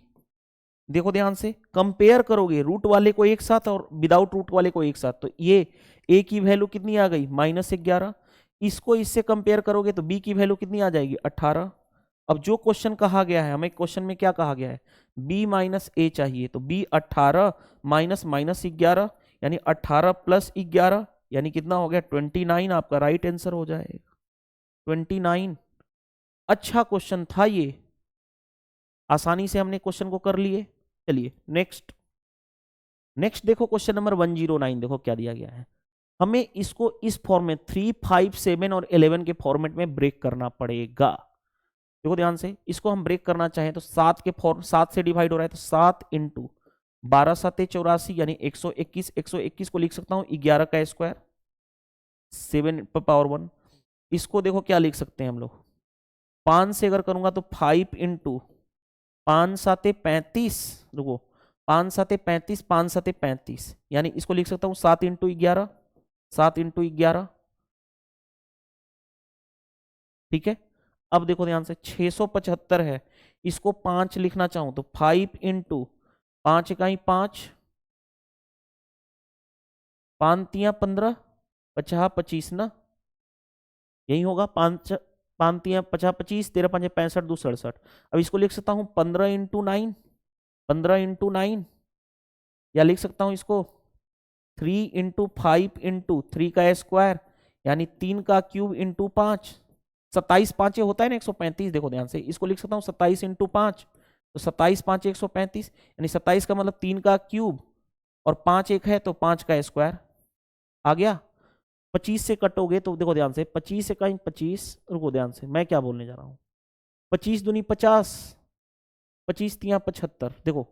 देखो ध्यान से कंपेयर करोगे रूट वाले को एक साथ और विदाउट रूट वाले को एक साथ तो ये a की वैल्यू कितनी आ गई -11 इसको इससे कंपेयर करोगे तो b की वैल्यू कितनी आ जाएगी 18। अब जो क्वेश्चन कहा गया है हमें क्वेश्चन में क्या कहा गया है b माइनस a चाहिए तो b 18 माइनस -11 यानी 18 प्लस 11 यानी कितना हो गया 29 आपका राइट आंसर हो जाएगा 29। अच्छा क्वेश्चन था ये आसानी से हमने क्वेश्चन को कर लिए। चलिए नेक्स्ट देखो क्वेश्चन नंबर 109 देखो क्या दिया गया है हमें इसको इस फॉर्म में 3, 5, 7 और 11 के फॉर्मेट में ब्रेक करना पड़ेगा। देखो ध्यान से इसको हम ब्रेक करना चाहें तो 7 से डिवाइड हो रहा है तो 7 इंटू 12 7 84 यानी 121 को लिख सकता हूं 11 का स्क्वायर 7 पावर 1। इसको देखो क्या लिख सकते हैं हम लोग 5 से अगर करूंगा तो 5 इंटू 5 7 35 देखो 5 7 35 5 7 35 यानी इसको लिख सकता हूं 7 इंटू 11 ठीक है। अब देखो ध्यान से 675 है इसको 5 लिखना चाहूं तो 5 इंटू 5 इकाई 5 5 तियां 15 50 25 ना यही होगा 5 5 तियां 50 25 13 5 65 2 67। अब इसको लिख सकता हूं 15 इंटू 9 या लिख सकता हूं इसको 3 इंटू 5 इंटू 3 का स्क्वायर यानी 3 का क्यूब इंटू 5 27 5 होता है ना 135। देखो ध्यान से इसको लिख सकता हूं 27 इंटू 5 तो 27 5 135 यानी 27 का मतलब 3 का क्यूब और 5 1 है तो 5 का स्क्वायर आ गया। 25 से कटोगे तो देखो ध्यान से 25 से कहीं 25 रुको ध्यान से मैं क्या बोलने जा रहा हूं 25 दूनी 50 25 तियां 75 देखो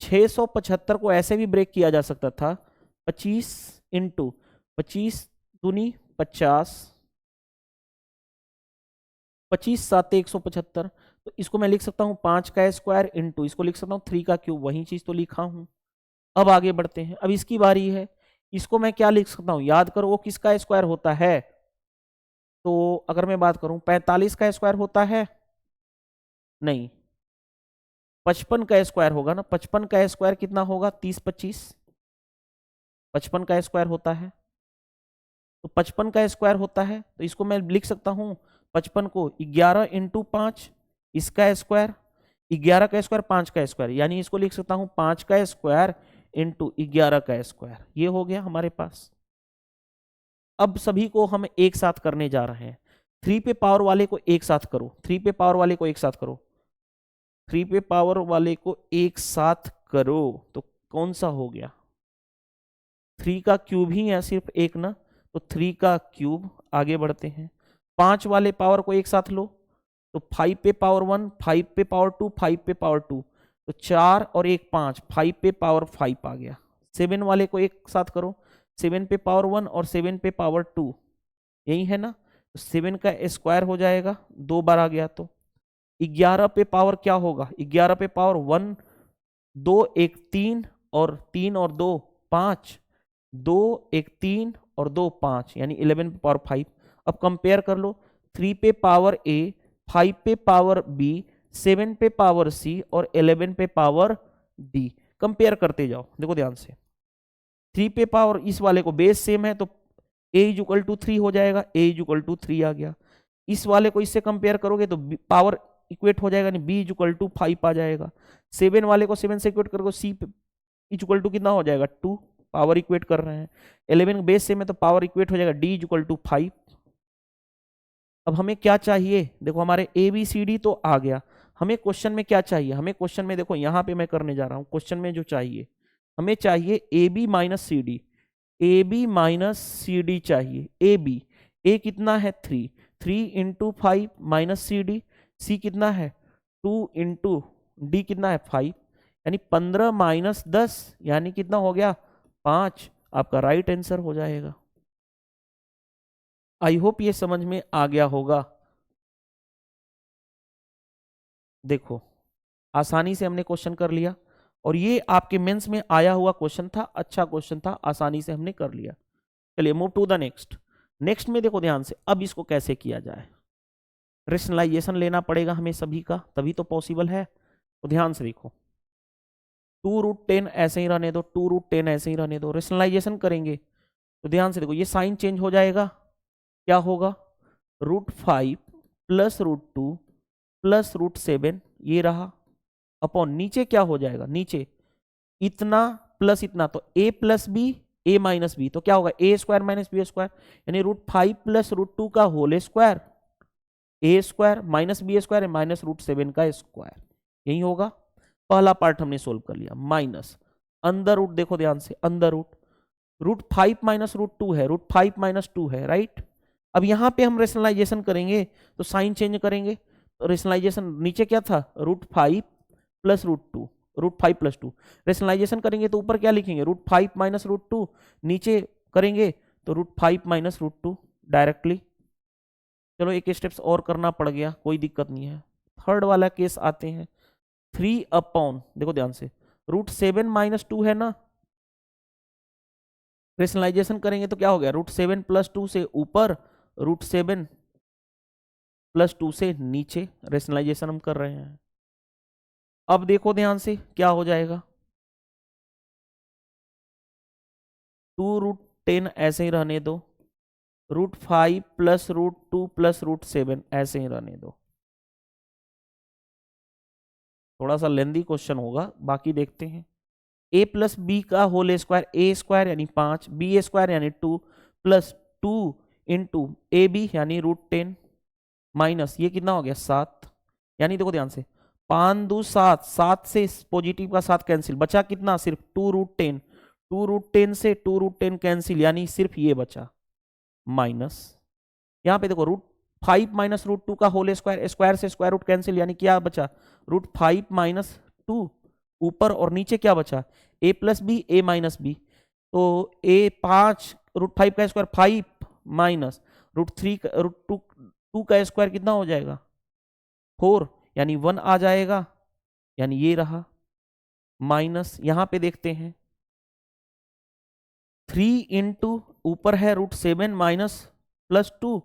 675 को ऐसे भी ब्रेक किया जा सकता था 25 इंटू 25 दूनी 50 25 7 175 तो इसको मैं लिख सकता हूं 5 का स्क्वायर इंटू इसको लिख सकता हूं 3 का क्यूब वही चीज तो लिखा हूं। अब आगे बढ़ते हैं अब इसकी बारी है इसको मैं क्या लिख सकता हूं याद करो वो किसका स्क्वायर होता है तो अगर मैं बात करूं 45 का स्क्वायर होता है नहीं 55 का स्क्वायर होगा ना 55 का स्क्वायर कितना होगा 30 25 55 का स्क्वायर होता है तो 55 का स्क्वायर होता है तो इसको मैं लिख सकता हूं 55 को 11 इंटू 5 इसका स्क्वायर 11 का स्क्वायर 5 का स्क्वायर यानी इसको लिख सकता हूं 5 का स्क्वायर इंटू 11 का स्क्वायर ये हो गया हमारे पास। अब सभी को हम एक साथ करने जा रहे हैं 3 पे पावर वाले को एक साथ करो 3 पे पावर वाले को एक साथ करो 3 पे पावर वाले को एक साथ करो तो कौन सा हो गया 3 का क्यूब ही है सिर्फ एक ना तो 3 का क्यूब। आगे बढ़ते हैं 5 वाले पावर को एक साथ लो तो 5 पे पावर 1 5 पे पावर 2 5 पे पावर 2 तो 4 और 1 5 5 पे पावर 5 आ गया। 7 वाले को एक साथ करो 7 पे पावर 1 और 7 पे पावर 2 यही है ना तो 7 का स्क्वायर हो जाएगा 2 बार आ गया तो 11 पे पावर क्या होगा 11 पे पावर 1 2 1 3 और 3 और 2 5 2 1 3 और 2 5 यानी 11 पे पावर 5। अब कंपेयर कर लो 3 पे पावर ए 5 पे पावर बी 7 पे पावर सी और 11 पे पावर डी कंपेयर करते जाओ। देखो ध्यान से 3 पे पावर इस वाले को बेस सेम है तो ए इज इक्वल टू 3 हो जाएगा, ए इज इक्वल टू 3 आ गया। इस वाले को इससे कंपेयर करोगे तो पावर इक्वेट हो जाएगा, नहीं बी इज इक्वल टू 5 आ जाएगा। 7 वाले को 7 से इक्वेट करोगे, सी इज इक्वल टू कितना हो जाएगा 2, पावर इक्वेट कर रहे हैं। 11 बेस से में तो पावर इक्वेट हो जाएगा, डी इज इक्वल टू 5। अब हमें क्या चाहिए, देखो हमारे ए बी सी डी तो आ गया, हमें क्वेश्चन में क्या चाहिए, हमें क्वेश्चन में देखो यहाँ पे मैं करने जा रहा हूँ, क्वेश्चन में जो चाहिए हमें चाहिए a b minus c d, a b minus c d चाहिए। ए बी, ए कितना है 3, 3 into 5 minus c d, c कितना है 2 इंटू डी कितना है 5, यानी 15 माइनस 10 यानी कितना हो गया 5, आपका राइट आंसर हो जाएगा। आई होप ये समझ में आ गया होगा। देखो आसानी से हमने क्वेश्चन कर लिया, और ये आपके मेंस में आया हुआ क्वेश्चन था, अच्छा क्वेश्चन था, आसानी से हमने कर लिया। चलिए move to the next. Next में देखो ध्यान से, अब इसको कैसे किया जाए, रेशनलाइजेशन लेना पड़ेगा हमें सभी का, तभी तो पॉसिबल है। तो ध्यान से देखो, 2√10 ऐसे ही रहने दो, 2√10 ऐसे ही रहने दो, रेशनलाइजेशन करेंगे तो ध्यान से देखो ये साइन चेंज हो जाएगा, क्या होगा √5 प्लस √2 प्लस √7 ये रहा, अपॉन नीचे क्या हो जाएगा, नीचे इतना प्लस इतना, तो a plus B A minus B, तो क्या होगा A square minus B square, यानी √5 प्लस √2 का whole square, A square minus B square minus √7 का स्क्वायर, यही होगा। पहला पार्ट हमने सोल्व कर लिया, माइनस अंदर रूट, देखो ध्यान से अंदर रूट, √5 माइनस √2 है, √5 माइनस 2 है, राइट। अब यहां पे हम रेशनलाइजेशन करेंगे तो साइन चेंज करेंगे, तो रेशनलाइजेशन नीचे क्या था √5 प्लस √2, √5 प्लस 2, रेशनलाइजेशन करेंगे तो ऊपर क्या लिखेंगे √5 माइनस √2, नीचे करेंगे तो √5 माइनस √2 डायरेक्टली। चलो एक स्टेप्स और करना पड़ गया, कोई दिक्कत नहीं है। थर्ड वाला केस आते हैं, 3 अपॉन, देखो ध्यान से √7 माइनस 2 है ना, रेशनलाइजेशन करेंगे तो क्या हो गया √7 प्लस 2 से ऊपर, √7 प्लस 2 से नीचे, रेशनलाइजेशन हम कर रहे हैं। अब देखो ध्यान से क्या हो जाएगा, 2√10 ऐसे ही रहने दो, √5 प्लस √2 प्लस √7 ऐसे ही रहने दो। थोड़ा सा लेंदी क्वेश्चन होगा, बाकी देखते हैं। a प्लस बी का होल स्क्वायर, ए स्क्वायर यानी 5, बी स्क्वायर यानी 2 प्लस 2 इंटू ए बी यानी √10 माइनस ये कितना हो गया 7, यानी देखो ध्यान से 5 2 7, 7 से पॉजिटिव का 7 कैंसिल, बचा कितना सिर्फ 2√10, 2√10 से 2√10 कैंसिल, यानी सिर्फ ये बचा माइनस, यहाँ पे देखो √5 माइनस √2 का होल स्क्वायर, स्क्वायर से स्क्वायर रूट कैंसिल, यानी क्या बचा √5 माइनस 2 ऊपर, और नीचे क्या बचा a plus B A minus B, तो a 5 √5 का स्क्वायर 5 माइनस √3 √2 का स्क्वायर कितना हो जाएगा 4, यानी 1 आ जाएगा, यानी ये रहा माइनस। यहां पे देखते हैं 3 इंटू ऊपर है √7 माइनस प्लस 2,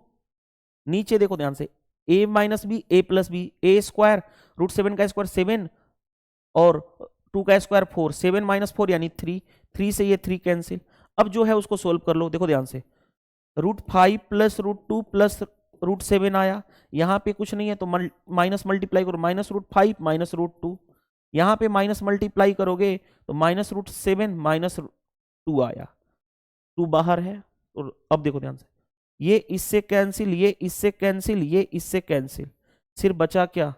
नीचे देखो ध्यान से a minus b a plus B, a square √7 का स्क्वायर 7 और 2 का स्क्वायर 4, 7 माइनस 4 यानी 3, 3 से ये 3 कैंसिल। अब जो है उसको सोल्व कर लो, देखो ध्यान से √5 प्लस √2 प्लस √7 आया, यहाँ पे कुछ नहीं है तो माइनस मल्टीप्लाई करो, माइनस √5 माइनस √2, यहाँ पे माइनस मल्टीप्लाई करोगे तो माइनस √7 माइनस 2 आया, 2 बाहर है। और अब देखो ध्यान से ये इससे कैंसिल, ये इससे कैंसिल, ये इससे कैंसिल, सिर्फ बचा क्या,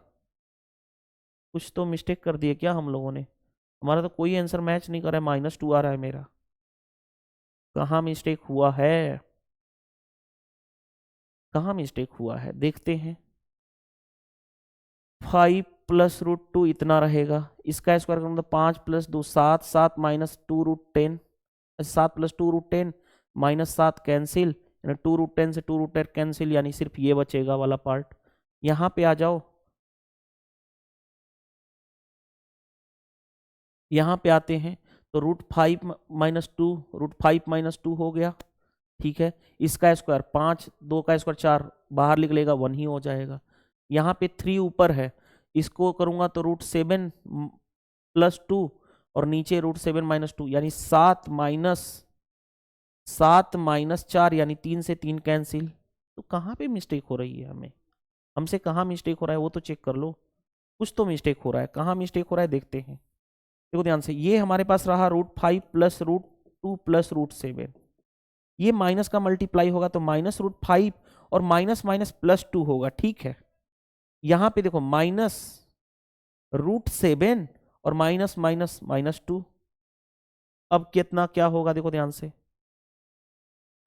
कुछ तो मिस्टेक कर दिए क्या हम लोगों ने, हमारा तो कोई आंसर मैच नहीं कर रहा है, -2 आ रहा है मेरा, कहाँ मिस्टेक हुआ है, कहाँ मिस्टेक हुआ है देखते हैं। 5 प्लस √2 इतना रहेगा, इसका स्क्वायर करूँगा 5 प्लस 2 7, 7 माइनस 2√10, 7 प्लस 2√10 माइनस 7 कैंसिल, 2√10 से 2√10 कैंसिल, यानी सिर्फ ये बचेगा वाला पार्ट। यहाँ पे आ जाओ, यहाँ पे आते हैं तो √5 माइनस 2, √5 माइनस 2 हो गया, ठीक है। इसका स्क्वायर 5, 2 का स्क्वायर 4, बाहर निकलेगा 1 ही हो जाएगा। यहाँ पे 3 ऊपर है, इसको करूँगा तो √7 प्लस 2 और नीचे √7 माइनस 2, यानी 7 माइनस 7 माइनस 4 यानी 3 से 3 कैंसिल। तो कहाँ पे मिस्टेक हो रही है हमसे कहाँ मिस्टेक हो रहा है वो तो चेक कर लो। कुछ तो मिस्टेक हो रहा है, कहाँ मिस्टेक हो रहा है देखते हैं। देखो ध्यान से, ये हमारे पास रहा √5 प्लस √2 प्लस √7। ये माइनस का मल्टीप्लाई होगा तो -√5 और माइनस माइनस +2 होगा, ठीक है। यहां पे देखो -√7 और माइनस माइनस -2। अब कितना क्या होगा देखो ध्यान से,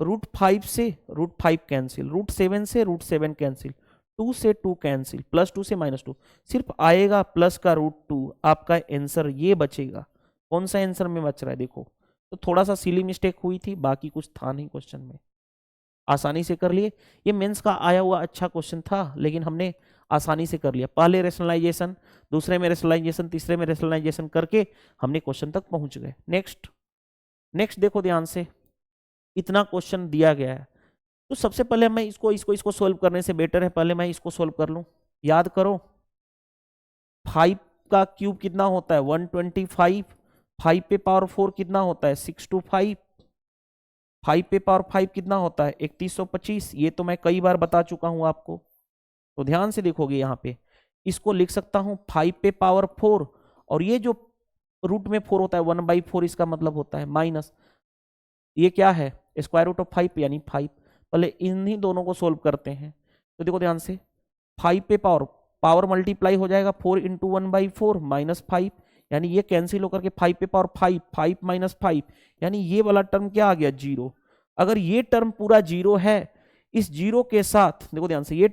√5 से √5 कैंसिल, √7 से √7 कैंसिल, 2 से 2 कैंसिल, +2 से -2, सिर्फ आएगा प्लस का √2। आपका आंसर ये बचेगा। कौन सा आंसर में बच रहा है देखो। तो थोड़ा सा सिली मिस्टेक हुई थी, बाकी कुछ था नहीं क्वेश्चन में, आसानी से कर लिए। ये मेंस का आया हुआ अच्छा क्वेश्चन था, लेकिन हमने आसानी से कर लिया। पहले रेशनलाइजेशन, दूसरे में रेशनलाइजेशन, तीसरे में रेशनलाइजेशन करके हमने क्वेश्चन तक पहुंच गए। नेक्स्ट देखो ध्यान से, इतना क्वेश्चन दिया गया है तो सबसे पहले मैं इसको सोल्व करने से बेटर है पहले मैं इसको सोल्व कर लूं। याद करो 5 का क्यूब कितना होता है 125, 5 पे पावर 4 कितना होता है 625, 5 पे पावर 5 कितना होता है 3125। ये तो मैं कई बार बता चुका हूं आपको, तो ध्यान से देखोगे यहाँ पे इसको लिख सकता हूं 5 पे पावर 4, और ये जो रूट में 4 होता है 1/4, इसका मतलब होता है माइनस, ये क्या है √5 यानी 5। पहले इन्हीं दोनों को सोल्व करते हैं। तो देखो ध्यान से 5 पे पावर मल्टीप्लाई हो जाएगा 4 इंटू 1/4 -5, यानी ये कैंसिल होकर के 5 पे पावर 5, 5 माइनस 5, यानी ये वाला टर्म क्या आ गया 0। अगर ये टर्म पूरा 0 है, इस 0 के साथ देखो ध्यान से ये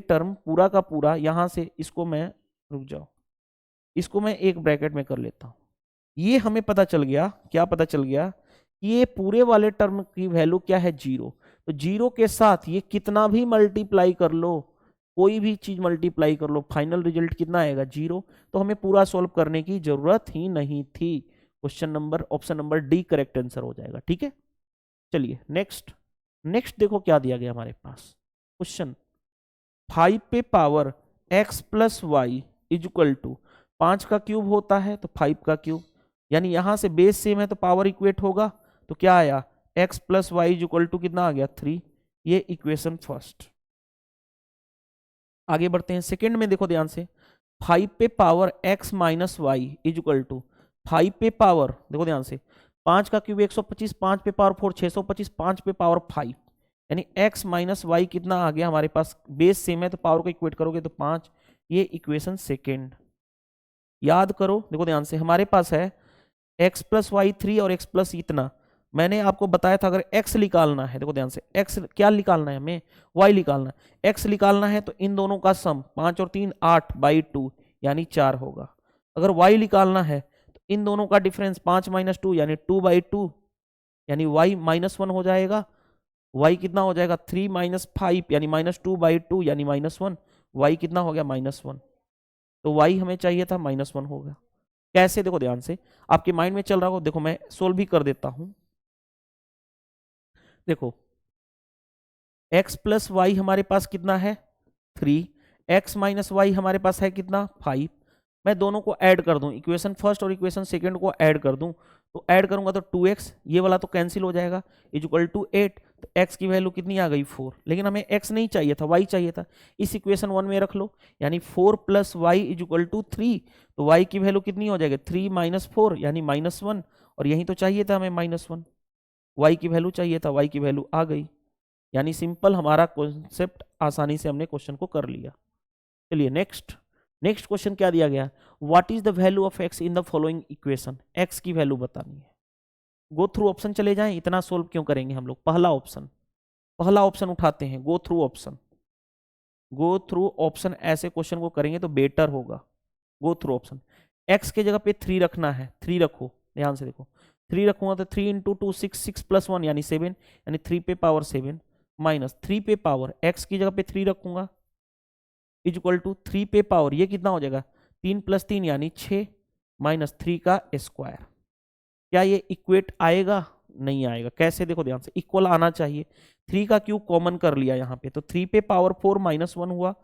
टर्म पूरा का पूरा यहां से इसको मैं, रुक जाओ, इसको मैं एक ब्रैकेट में कर लेता हूं। ये हमें पता चल गया, क्या पता चल गया, ये पूरे वाले टर्म की वैल्यू क्या है 0। तो 0 के साथ ये कितना भी मल्टीप्लाई कर लो, कोई भी चीज मल्टीप्लाई कर लो, फाइनल रिजल्ट कितना आएगा 0। तो हमें पूरा सॉल्व करने की जरूरत ही नहीं थी। Option number D correct answer हो जाएगा, ठीक है। चलिए नेक्स्ट देखो क्या दिया गया हमारे पास क्वेश्चन। 5 पे power x plus y is equal to 5 का क्यूब होता है तो 5 का क्यूब, यानी यहां से बेस सेम है तो पावर इक्वेट होगा। तो क्या आया x plus y is equal to कितना आ गया 3। ये इक्वेशन फर्स्ट। आगे बढ़ते हैं सेकंड में, देखो ध्यान से 5 पे power x minus y is equal to 5 पे पावर, देखो ध्यान से 5 का क्यूब 125, 5 पे पावर 4 625, 5 पे पावर 5, यानी x माइनस वाई कितना आ गया हमारे पास, बेस सेम है तो पावर को इक्वेट करोगे तो 5। ये इक्वेशन सेकेंड। याद करो देखो ध्यान से, हमारे पास है x प्लस वाई 3 और x प्लस इतना। मैंने आपको बताया था अगर x निकालना है, देखो ध्यान से x क्या निकालना है हमें, y निकालना है। x निकालना है तो इन दोनों का सम 5 और 3 8/2 यानी 4 होगा। अगर y निकालना है तो इन दोनों का डिफरेंस 5 माइनस 2 यानी 2/2, यानी y -1 हो जाएगा। y कितना हो जाएगा 3 माइनस 5 यानी -2/2 यानी -1, y कितना हो गया -1। तो y हमें चाहिए था -1 होगा। कैसे देखो ध्यान से, आपके माइंड में चल रहा हो, देखो मैं सोल्व भी कर देता हूं। देखो x प्लस वाई हमारे पास कितना है 3, x माइनस वाई हमारे पास है कितना 5। मैं दोनों को ऐड कर दूं, इक्वेशन फर्स्ट और इक्वेशन सेकंड को ऐड कर दूं, तो ऐड करूंगा तो 2x, ये वाला तो कैंसिल हो जाएगा, इक्वल टू 8। तो x की वैल्यू कितनी आ गई 4, लेकिन हमें x नहीं चाहिए था, y चाहिए था। इस इक्वेशन 1 में रख लो, यानी 4 प्लस वाई इक्वल टू 3। तो y की वैल्यू कितनी हो जाएगी 3 माइनस 4 यानी -1, और यही तो चाहिए था हमें -1, y की वैल्यू चाहिए था, y की वैल्यू आ गई। यानी सिंपल हमारा कॉन्सेप्ट आसानी से हमने क्वेश्चन को कर लिया। चलिए नेक्स्ट क्वेश्चन क्या दिया गया, what is the value of x in the following equation. x की वैल्यू बतानी है। गो थ्रू ऑप्शन चले जाएं, इतना सोल्व क्यों करेंगे हम लोग। पहला ऑप्शन उठाते हैं, गो थ्रू ऑप्शन ऐसे क्वेश्चन को करेंगे तो बेटर होगा। गो थ्रू ऑप्शन, x के जगह पे 3 रखना है, 3 रखो, ध्यान से देखो 3 रखूंगा तो 3 इंटू 2 6 प्लस 1 यानी 7, यानी 3 पे पावर 7 माइनस 3 पे पावर x की जगह पे 3 रखूंगा इक्वल टू 3 पे पावर ये कितना हो जाएगा 3 प्लस 3 यानी 6 माइनस 3 का स्क्वायर। क्या ये इक्वेट आएगा, नहीं आएगा। कैसे देखो ध्यान से, इक्वल आना चाहिए। 3 का क्यूब कॉमन कर लिया यहाँ पे तो 3 पे पावर 4 -1 हुआ,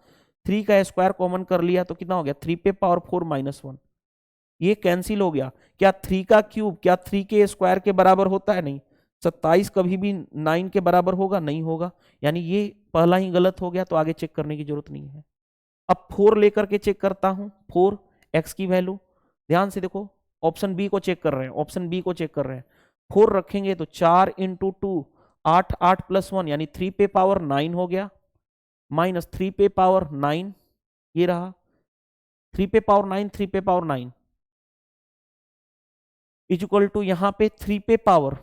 3 का स्क्वायर कॉमन कर लिया तो कितना हो गया 3 पे पावर 4 -1, ये कैंसिल हो गया। क्या 3 का क्यूब क्या 3 के स्क्वायर के बराबर होता है, नहीं, 27 कभी भी 9 के बराबर होगा? नहीं होगा, यानी ये पहला ही गलत हो गया, तो आगे चेक करने की जरूरत नहीं है। अब 4 लेकर के चेक करता हूं, 4 x की वैल्यू, ध्यान से देखो, ऑप्शन बी को चेक कर रहे हैं, ऑप्शन बी को चेक कर रहे हैं। 4 रखेंगे तो 4 इंटू 2 8, 8 प्लस 1 यानी 3 पे पावर 9 हो गया, माइनस 3 पे पावर 9, ये रहा 3 पे पावर 9, 3 पे पावर 9 इज इक्वल टू यहाँ पे 3 पे पावर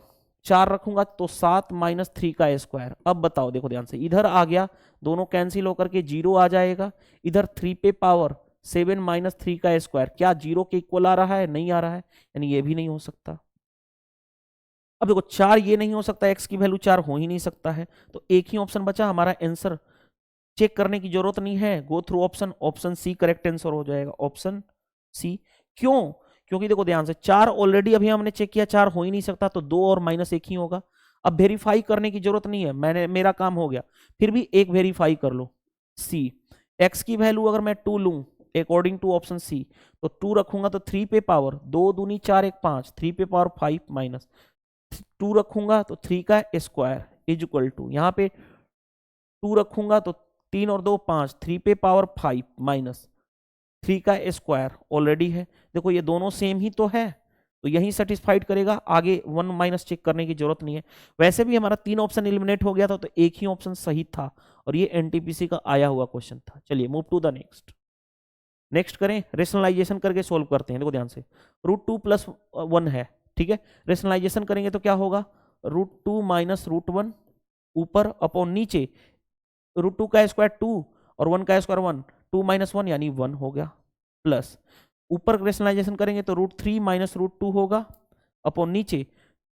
4 रखूंगा तो 7 माइनस 3 का स्क्वायर। अब बताओ, देखो ध्यान से, इधर आ गया, दोनों कैंसिल होकर के 0 आ जाएगा, इधर 3 पे पावर 7 माइनस 3 का स्क्वायर, क्या 0 के इक्वल आ रहा है? नहीं आ रहा है, यानी ये भी नहीं हो सकता। अब देखो 4 ये नहीं हो सकता, x की वैल्यू 4 हो ही नहीं सकता है, तो एक ही ऑप्शन बचा हमारा आंसर, चेक करने की जरूरत नहीं है, go through option, option C correct answer हो जाएगा, ऑप्शन सी। क्यों? क्योंकि देखो ध्यान से, 4 ऑलरेडी अभी हमने चेक किया 4 हो ही नहीं सकता, तो 2 और माइनस 1 ही होगा। अब वेरीफाई करने की जरूरत नहीं है, मेरा काम हो गया, फिर भी एक वेरीफाई कर लो, सी। x की वैल्यू अगर मैं 2 लूं अकॉर्डिंग टू ऑप्शन सी, तो 2 रखूंगा तो 3 पे पावर 2 दूनी 4 1 5, 3 पे पावर 5 माइनस 2 रखूंगा तो 3 का स्क्वायर इज इक्वल टू, यहाँ पे 2 रखूंगा तो 3 और 2 5, 3 पे पावर 5 माइनस 3 का स्क्वायर ऑलरेडी है। देखो ये दोनों सेम ही तो है, तो यही सेटिस्फाइड करेगा, आगे 1 माइनस चेक करने की जरूरत नहीं है। वैसे भी हमारा 3 ऑप्शन एलिमिनेट हो गया था, तो एक ही ऑप्शन सही था, और ये एनटीपीसी का आया हुआ क्वेश्चन था। चलिए move to the next. Next करें, रेशनलाइजेशन करके सोल्व करते हैं। देखो ध्यान से, √2 + 1 है, ठीक है, रेशनलाइजेशन करेंगे तो क्या होगा, √2 माइनस √1 ऊपर अपॉन नीचे, √2 का स्क्वायर 2 और 1 का स्क्वायर 1, 2 माइनस 1 यानी 1 हो गया, प्लस ऊपर रेशनलाइजेशन करेंगे तो √3 माइनस √2 होगा, अपॉन नीचे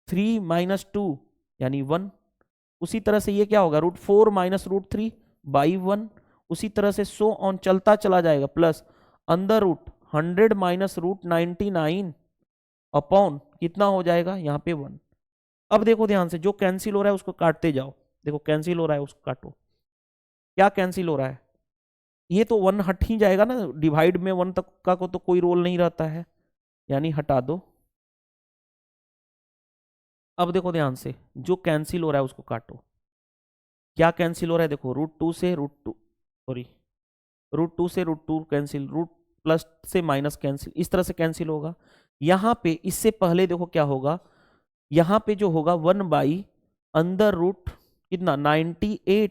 3 माइनस 2 यानी 1। उसी तरह से ये क्या होगा, √4 माइनस √3 बाई 1, उसी तरह से सो ऑन चलता चला जाएगा, plus under root 100 minus √99 upon कितना हो जाएगा यहाँ पे 1। अब देखो ध्यान से, जो कैंसिल हो रहा है उसको काटते जाओ, देखो कैंसिल हो रहा है उसको काटो, क्या कैंसिल हो रहा है, ये तो 1 हट ही जाएगा ना, डिवाइड में 1 तक का को तो कोई रोल नहीं रहता है, यानी हटा दो। अब देखो ध्यान से, जो कैंसिल हो रहा है उसको काटो, क्या कैंसिल हो रहा है, देखो √2 से √2 सॉरी √2 से √2 कैंसिल, रूट प्लस से माइनस कैंसिल, इस तरह से कैंसिल होगा। यहाँ पे इससे पहले देखो क्या होगा, यहाँ पे जो होगा 1 बाई अंडर रूट कितना 98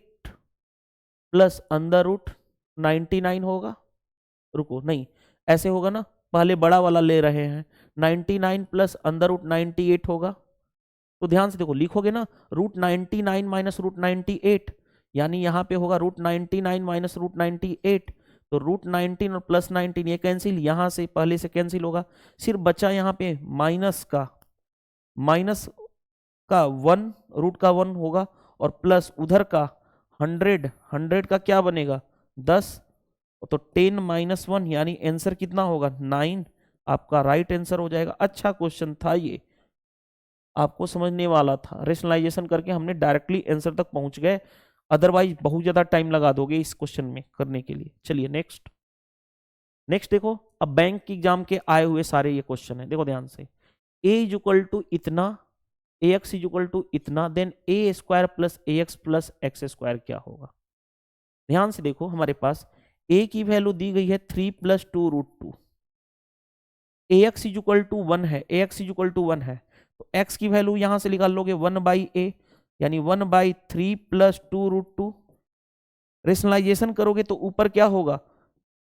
प्लस अंडर रूट 99 होगा, रुको नहीं ऐसे होगा ना, पहले बड़ा वाला ले रहे हैं, 99 प्लस अंडर रूट 98 होगा, तो ध्यान से देखो लिखोगे ना, √99 माइनस √98, यानी यहाँ पे होगा √99 माइनस √98, तो √19 और प्लस 19 ये कैंसिल, यहाँ से पहले से कैंसिल होगा, सिर्फ बचा यहाँ पे माइनस का 1, रूट का 1 होगा, और प्लस उधर का 100 का क्या बनेगा 10, तो 10 माइनस 1 यानी आंसर कितना होगा 9, आपका राइट आंसर हो जाएगा। अच्छा क्वेश्चन था ये, आपको समझने वाला था, रेशनलाइजेशन करके हमने डायरेक्टली आंसर तक पहुंच गए, अदरवाइज बहुत ज्यादा टाइम लगा दोगे इस क्वेश्चन में करने के लिए। चलिए नेक्स्ट देखो, अब बैंक की एग्जाम के आए हुए सारे ये क्वेश्चन है, देखो ध्यान से, a इज इक्वल टू इतना, ax इज इक्वल टू इतना, then a square plus ax plus x square क्या होगा। ध्यान से देखो, हमारे पास a की वैल्यू दी गई है 3 + 2 √2, ax इज इक्वल टू 1 है, ax इज इक्वल टू 1 है, तो x की वैल्यू यहां से निकाल लोगे 1 बाई a, यानी 1 बाई 3 + 2 √2, रेशनलाइजेशन करोगे तो ऊपर क्या होगा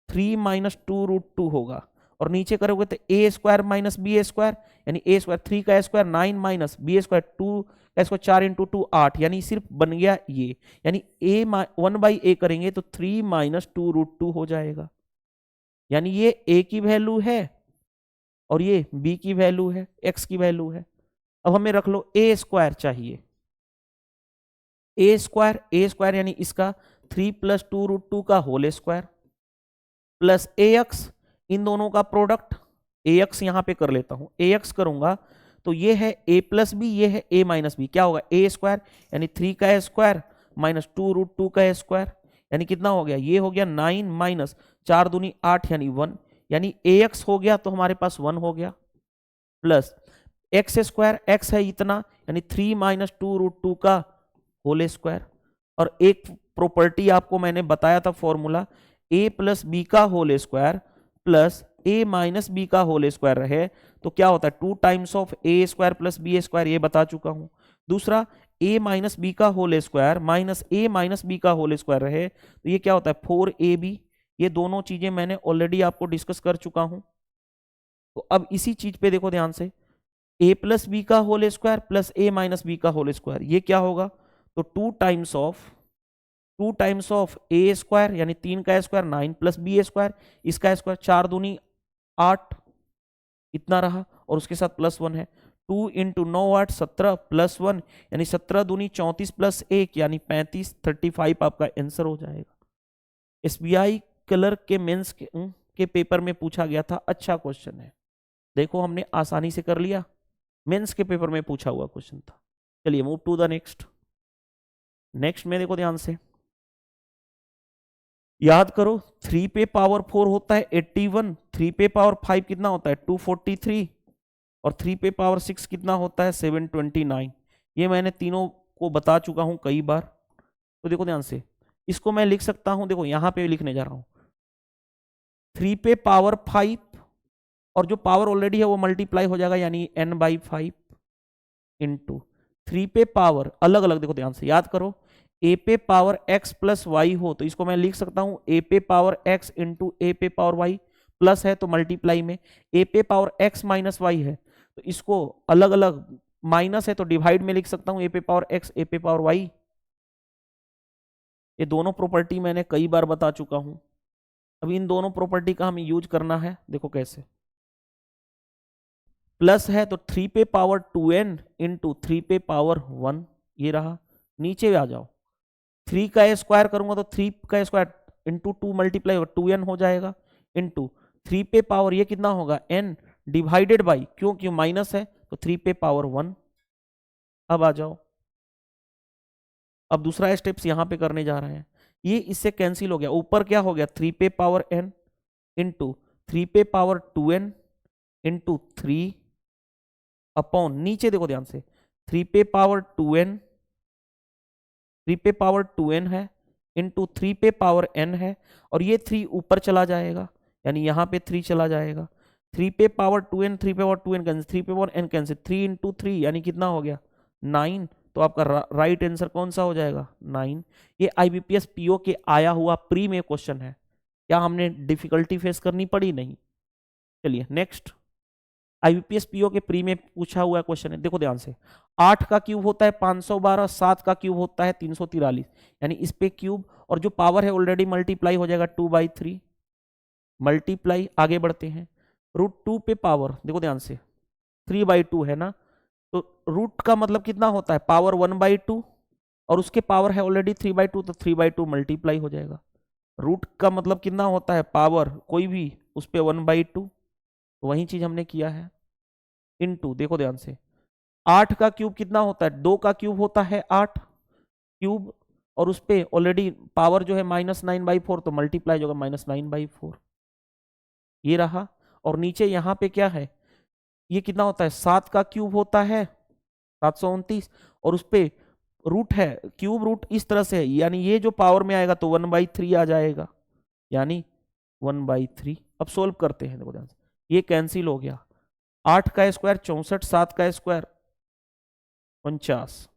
3 माइनस 2 √2 होगा, और नीचे करोगे तो a square minus B square, यानी a स्क्वायर 3 का स्क्वायर 9 माइनस बी स्क्वायर 2 का स्क्वायर 4 इंटू 2 8, यानी सिर्फ बन गया ये, यानी a 1 बाई a करेंगे तो 3 माइनस 2 √2 हो जाएगा, यानी ये a की वैल्यू है और ये b की वैल्यू है, x की वैल्यू है। अब हमें रख लो a स्क्वायर चाहिए, a स्क्वायर यानी इसका 3 + 2 √2 का होल स्क्वायर प्लस ax, इन दोनों का प्रोडक्ट, ax यहां पे कर लेता हूं, ax करूंगा तो ये है a प्लस बी, ये है a माइनस बी, क्या होगा a स्क्वायर यानी 3 का स्क्वायर माइनस 2 √2 का स्क्वायर, यानी कितना हो गया, ये हो गया 9 माइनस 4 दूनी 8 यानी 1, यानी ax हो गया तो हमारे पास 1 हो गया, प्लस एक्स स्क्वायर, x है इतना, यानी 3 माइनस 2√2 का होल स्क्वायर। और एक प्रॉपर्टी आपको मैंने बताया था फॉर्मूला, a प्लस बी का whole square plus a minus b का होल स्क्वायर रहे तो क्या होता है 2 times of a square plus B square, ये बता चुका हूं। दूसरा a माइनस बी का whole square minus a minus b का होल स्क्वायर रहे तो ये क्या होता है 4ab। ये दोनों चीजें मैंने ऑलरेडी आपको डिस्कस कर चुका हूं। तो अब इसी चीज पे देखो ध्यान से, a प्लस बी का whole square plus a minus b का होल स्क्वायर, ये क्या होगा तो 2 टाइम्स ऑफ ए स्क्वायर यानी 3 का स्क्वायर 9 प्लस बी स्क्वायर, इसका स्क्वायर 4 दूनी 8 इतना रहा और उसके साथ प्लस 1 है। 2 इंटू 9 8 17 प्लस 1 यानी 17 दूनी 34 प्लस 1 यानी 35, 35 आपका आंसर हो जाएगा। एसबीआई क्लर्क के मेंस के पेपर में पूछा गया था, अच्छा क्वेश्चन है, देखो हमने आसानी से कर लिया, मेंस के पेपर में पूछा हुआ क्वेश्चन था। चलिए move to the next. Next में देखो ध्यान से, याद करो 3 पे पावर 4 होता है 81, 3 पे पावर 5 कितना होता है 243 और 3 पे पावर 6 कितना होता है 729। ये मैंने तीनों को बता चुका हूं कई बार। तो देखो ध्यान से, इसको मैं लिख सकता हूं, देखो यहां पे लिखने जा रहा हूं 3 पे पावर 5 और जो पावर ऑलरेडी है वो मल्टीप्लाई हो जाएगा यानी n/5 इंटू 3 पे पावर अलग अलग, देखो ध्यान से याद करो, a पे पावर x प्लस वाई हो तो इसको मैं लिख सकता हूं a पे पावर x इंटू a पे पावर y, प्लस है तो मल्टीप्लाई में, a पे पावर x माइनस वाई है तो इसको अलग अलग, माइनस है तो डिवाइड में लिख सकता हूं a पे पावर x a पे पावर y। ये दोनों प्रॉपर्टी मैंने कई बार बता चुका हूं। अब इन दोनों प्रॉपर्टी का हमें यूज करना है, देखो कैसे। प्लस है तो 3 पे पावर 2n इंटू 3 पे पावर 1, ये रहा। नीचे आ जाओ, 3 का स्क्वायर करूंगा तो 3 का स्क्वायर इंटू 2 मल्टीप्लाई होगा 2n हो जाएगा इंटू 3 पे पावर ये कितना होगा n डिवाइडेड बाई, क्यों माइनस है तो 3 पे पावर 1। अब आ जाओ, अब दूसरा स्टेप्स यहां पे करने जा रहे हैं, ये इससे कैंसिल हो गया, ऊपर क्या हो गया 3 पे पावर n इंटू 3 पे पावर 2n इंटू 3 अपॉन, नीचे देखो ध्यान से 3 पे पावर 2n, 3 पे पावर 2n है इंटू 3 पे पावर n है और ये 3 ऊपर चला जाएगा यानी यहाँ पे 3 चला जाएगा। 3 पे पावर 2n, 3 पे पावर 2n कैंसिल, 3 पे पावर n कैंसिल, 3 इंटू 3 यानी कितना हो गया 9। तो आपका राइट आंसर कौन सा हो जाएगा 9। ये आईबीपीएस पीओ के आया हुआ प्री में क्वेश्चन है, क्या हमने डिफिकल्टी फेस करनी पड़ी, नहीं। चलिए नेक्स्ट, आईबीपीएस पीओ के प्री में पूछा हुआ क्वेश्चन है, देखो ध्यान से। 8 का क्यूब होता है 512, 7 का क्यूब होता है 343, यानी इस पे क्यूब और जो पावर है ऑलरेडी मल्टीप्लाई हो जाएगा 2/3 मल्टीप्लाई। आगे बढ़ते हैं, √2 पे पावर, देखो ध्यान से 3/2 है ना, तो रूट का मतलब कितना होता है पावर 1/2 और उसके पावर है ऑलरेडी 3/2 तो 3/2 मल्टीप्लाई हो जाएगा। रूट का मतलब कितना होता है पावर कोई भी उस पर 1/2, तो वही चीज हमने किया है इनटू, देखो ध्यान से 8 का क्यूब कितना होता है 2 का क्यूब होता है 8 क्यूब और उस पर ऑलरेडी पावर जो है -9/4 तो मल्टीप्लाई होगा -9/4, ये रहा। और नीचे यहाँ पे क्या है, ये कितना होता है 7 का क्यूब होता है 729 और उस पे रूट है, क्यूब रूट इस तरह से है यानी ये जो पावर में आएगा तो 1/3 आ जाएगा यानी 1/3। अब सोल्व करते हैं, देखो ध्यान से ये कैंसिल हो गया, 8 का स्क्वायर 64, 7 का स्क्वायर 49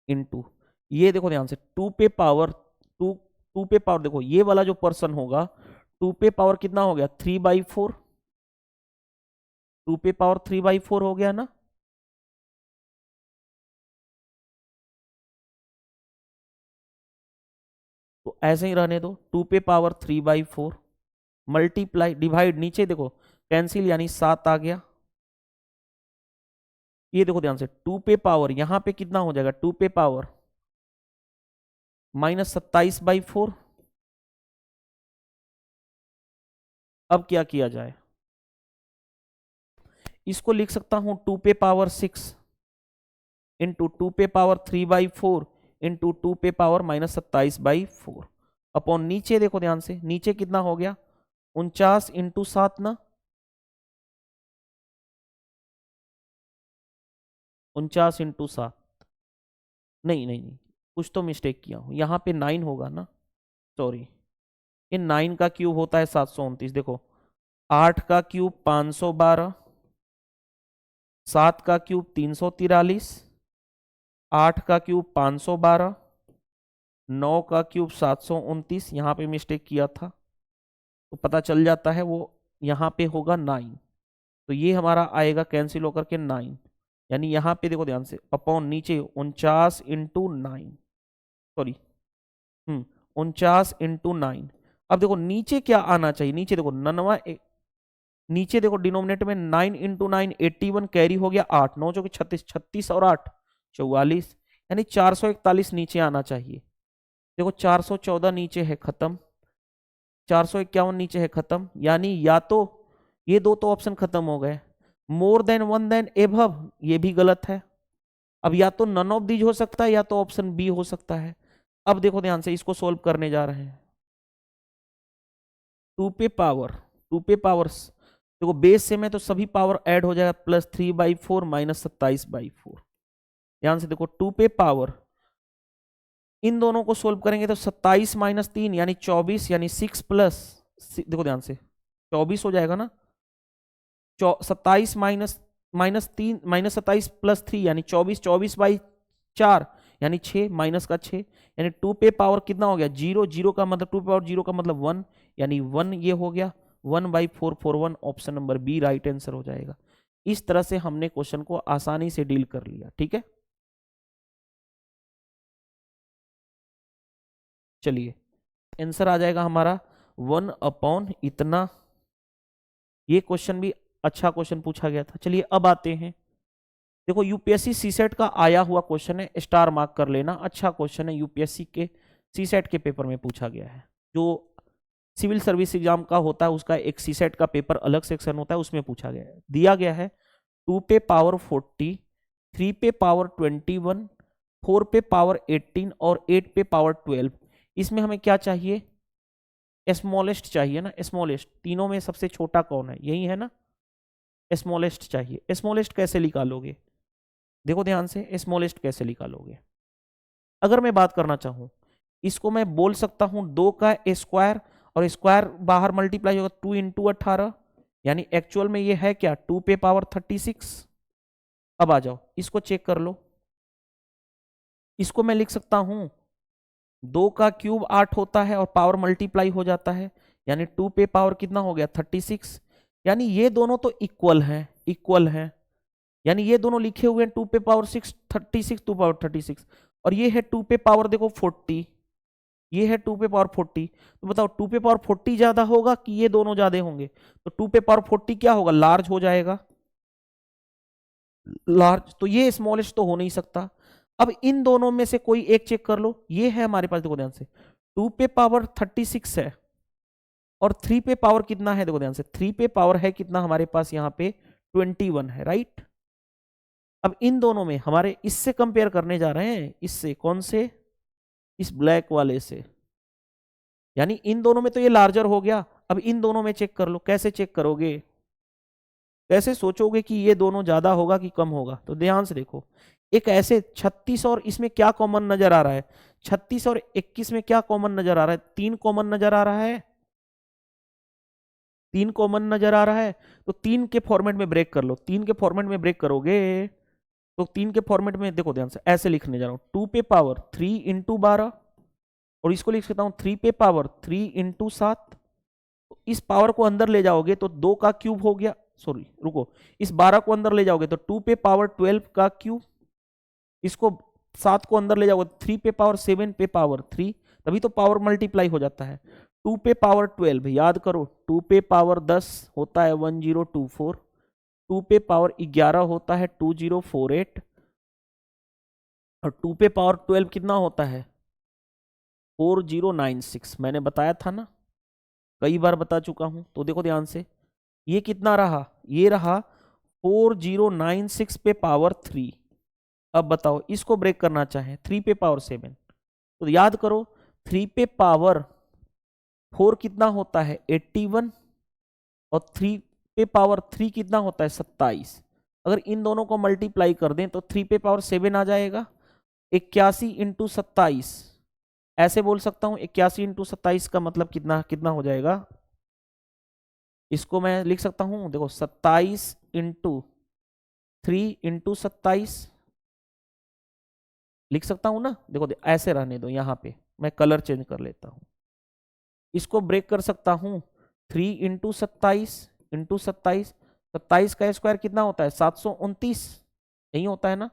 इंटू ये देखो ध्यान से 2 पे पावर 2 पे पावर, देखो ये वाला जो पर्सन होगा 2 पे पावर कितना हो गया 3/4, 2 पे पावर 3/4 हो गया ना। तो ऐसे ही रहने दो, 2 पे पावर 3/4 मल्टीप्लाई डिवाइड, नीचे देखो कैंसिल यानी 7 आ गया। ये देखो ध्यान से 2 पे पावर यहां पे कितना हो जाएगा 2 पे पावर -27/4। अब क्या किया जाए, इसको लिख सकता हूं 2 पे पावर 6 इंटू 2 पे पावर 3/4 इंटू 2 पे पावर -27/4 अपॉन, नीचे देखो ध्यान से नीचे कितना हो गया 49 इंटू 7 ना, 49 इंटू 7, नहीं नहीं नहीं, कुछ तो मिस्टेक किया हूँ, यहाँ पे 9 होगा ना, सॉरी, ये 9 का क्यूब होता है 729। देखो 8 का क्यूब 512, 7 का क्यूब 343, 8 का क्यूब 512, 9 का क्यूब 729, यहाँ पे मिस्टेक किया था तो पता चल जाता है वो यहाँ पे होगा 9, तो ये हमारा आएगा कैंसिल होकर के 9, यानी यहाँ पे देखो ध्यान से अपॉन नीचे 49 इंटू 9, सॉरी 49 इंटू 9। अब देखो नीचे क्या आना चाहिए, नीचे देखो ननवा, नीचे देखो डिनोमिनेटर में 9 इंटू 9 81 कैरी हो गया 8, 9 चौके 36, 36 और 8 44, यानी 441 नीचे आना चाहिए। देखो 414 नीचे है खत्म, 451 नीचे है खत्म, यानी या तो ये दो तो ऑप्शन खत्म हो गए, मोर देन 1 देन एबव ये भी गलत है। अब या तो नन ऑफ दीज हो सकता है या तो ऑप्शन बी हो सकता है। अब देखो ध्यान से इसको सोल्व करने जा रहे हैं। 2 पे पावर, 2 पे पावर्स देखो बेस से में तो सभी पावर ऐड हो जाएगा, +3/4 -27/4। ध्यान से देखो 2 पे पावर, इन दोनों को सोल्व करेंगे तो 27 - 3 यानी 24, यानी 6 प्लस, देखो ध्यान से 24 हो जाएगा ना, 27 -3 -27 + 3 यानी 24, 24/4 यानी 6 माइनस का 6, यानी 2 पे पावर कितना हो गया 0, 0 का मतलब 2 पे पावर 0 का मतलब 1, यानी 1 ये हो गया 1/441, option number B right answer हो जाएगा। इस तरह से हमने क्वेश्चन को आसानी से डील कर लिया। ठीक है, चलिए आंसर आ जाएगा हमारा 1 इतना। ये क्वेश्चन भी अच्छा क्वेश्चन पूछा गया था। चलिए अब आते हैं, देखो यूपीएससी सीसेट का आया हुआ क्वेश्चन है, स्टार मार्क कर लेना, अच्छा क्वेश्चन है, यूपीएससी के सीसेट के पेपर में पूछा गया है। जो सिविल सर्विस एग्जाम का होता है उसका एक सीसेट का पेपर अलग सेक्शन होता है, उसमें पूछा गया है। दिया गया है 2 पे पावर 40, 3 पे पावर 21, 4 पे पावर 18 और 8 पे पावर 12। इसमें हमें क्या चाहिए, स्मॉलेस्ट चाहिए ना, स्मॉलेस्ट, तीनों में सबसे छोटा कौन है, यही है ना, स्मॉलेस्ट चाहिए। स्मॉलेस्ट कैसे निकालोगे, देखो ध्यान से स्मॉलेस्ट कैसे निकालोगे। अगर मैं बात करना चाहूं, इसको मैं बोल सकता हूं 2 का स्क्वायर, और स्क्वायर बाहर मल्टीप्लाई होगा 2 इंटू 18, यानी एक्चुअल में ये है क्या 2 पे पावर 36। अब आ जाओ इसको चेक कर लो, इसको मैं लिख सकता हूं 2 का क्यूब 8 होता है और पावर मल्टीप्लाई हो जाता है, यानी 2 पे पावर कितना हो गया 36, यानी ये दोनों तो इक्वल हैं, इक्वल हैं, यानी ये दोनों लिखे हुए हैं 2 पे पावर 6 36, 2 पावर 36, और ये है 2 पे पावर देखो 40, ये है 2 पे पावर 40। तो बताओ 2 पे पावर 40 ज्यादा होगा कि ये दोनों ज्यादा होंगे, तो 2 पे पावर 40 क्या होगा, लार्ज हो जाएगा, लार्ज, तो ये स्मॉलेस्ट तो हो नहीं सकता। अब इन दोनों में से कोई एक चेक कर लो, ये है हमारे पास, देखो ध्यान से 2 पे पावर 36 है और 3 पे पावर कितना है, देखो ध्यान से 3 पे पावर है कितना हमारे पास यहाँ पे 21 है, राइट। अब इन दोनों में हमारे इससे कंपेयर करने जा रहे हैं, इससे, कौन से, इस ब्लैक वाले से, यानी इन दोनों में तो ये लार्जर हो गया। अब इन दोनों में चेक कर लो, कैसे चेक करोगे, कैसे सोचोगे कि ये दोनों ज्यादा होगा कि कम होगा, तो ध्यान से देखो, एक ऐसे 36 और इसमें क्या कॉमन नजर आ रहा है, 36 और 21 में क्या कॉमन नजर आ रहा है, 3 कॉमन नजर आ रहा है, 3 कॉमन नजर आ रहा है, तो 3 के फॉर्मेट में ब्रेक कर लो, 3 के फॉर्मेट में ब्रेक करोगे तो 3 के फॉर्मेट में देखो ध्यान से ऐसे लिखने जा रहा हूं, 2 पे पावर 3 इंटू 12, और इसको लिख सकता हूं 3 पे पावर 3 इंटू 7, इस पावर को अंदर ले जाओगे तो 2 का क्यूब हो गया, सॉरी रुको, इस 12 को अंदर ले जाओगे तो 2 पे पावर 12 का क्यूब, इसको 7 को अंदर ले जाओगे 3 पे पावर 7 पे पावर 3, तभी तो पावर मल्टीप्लाई हो जाता है। 2 पे पावर 12 याद करो, 2 पे पावर 10 होता है 1024, 2 पे पावर 11 होता है 2048, और 2 पे पावर 12 कितना होता है 4096, मैंने बताया था ना, कई बार बता चुका हूं। तो देखो ध्यान से ये कितना रहा, ये रहा 4096 पे पावर 3। अब बताओ इसको ब्रेक करना चाहे 3 पे पावर 7, तो याद करो 3 पे पावर 4 कितना होता है 81, और 3 पे पावर 3 कितना होता है 27, अगर इन दोनों को मल्टीप्लाई कर दें तो 3 पे पावर 7 आ जाएगा। 81 इंटू 27, ऐसे बोल सकता हूं 81 इंटू 27 का मतलब कितना कितना हो जाएगा, इसको मैं लिख सकता हूं, देखो 27 इंटू 3 इंटू 27 लिख सकता हूं ना। देखो ऐसे रहने दो, यहां पे मैं कलर चेंज कर लेता हूं, इसको ब्रेक कर सकता हूं 3 इंटू 27 इंटू 27, 27 का स्क्वायर कितना होता है 729, यही होता है ना,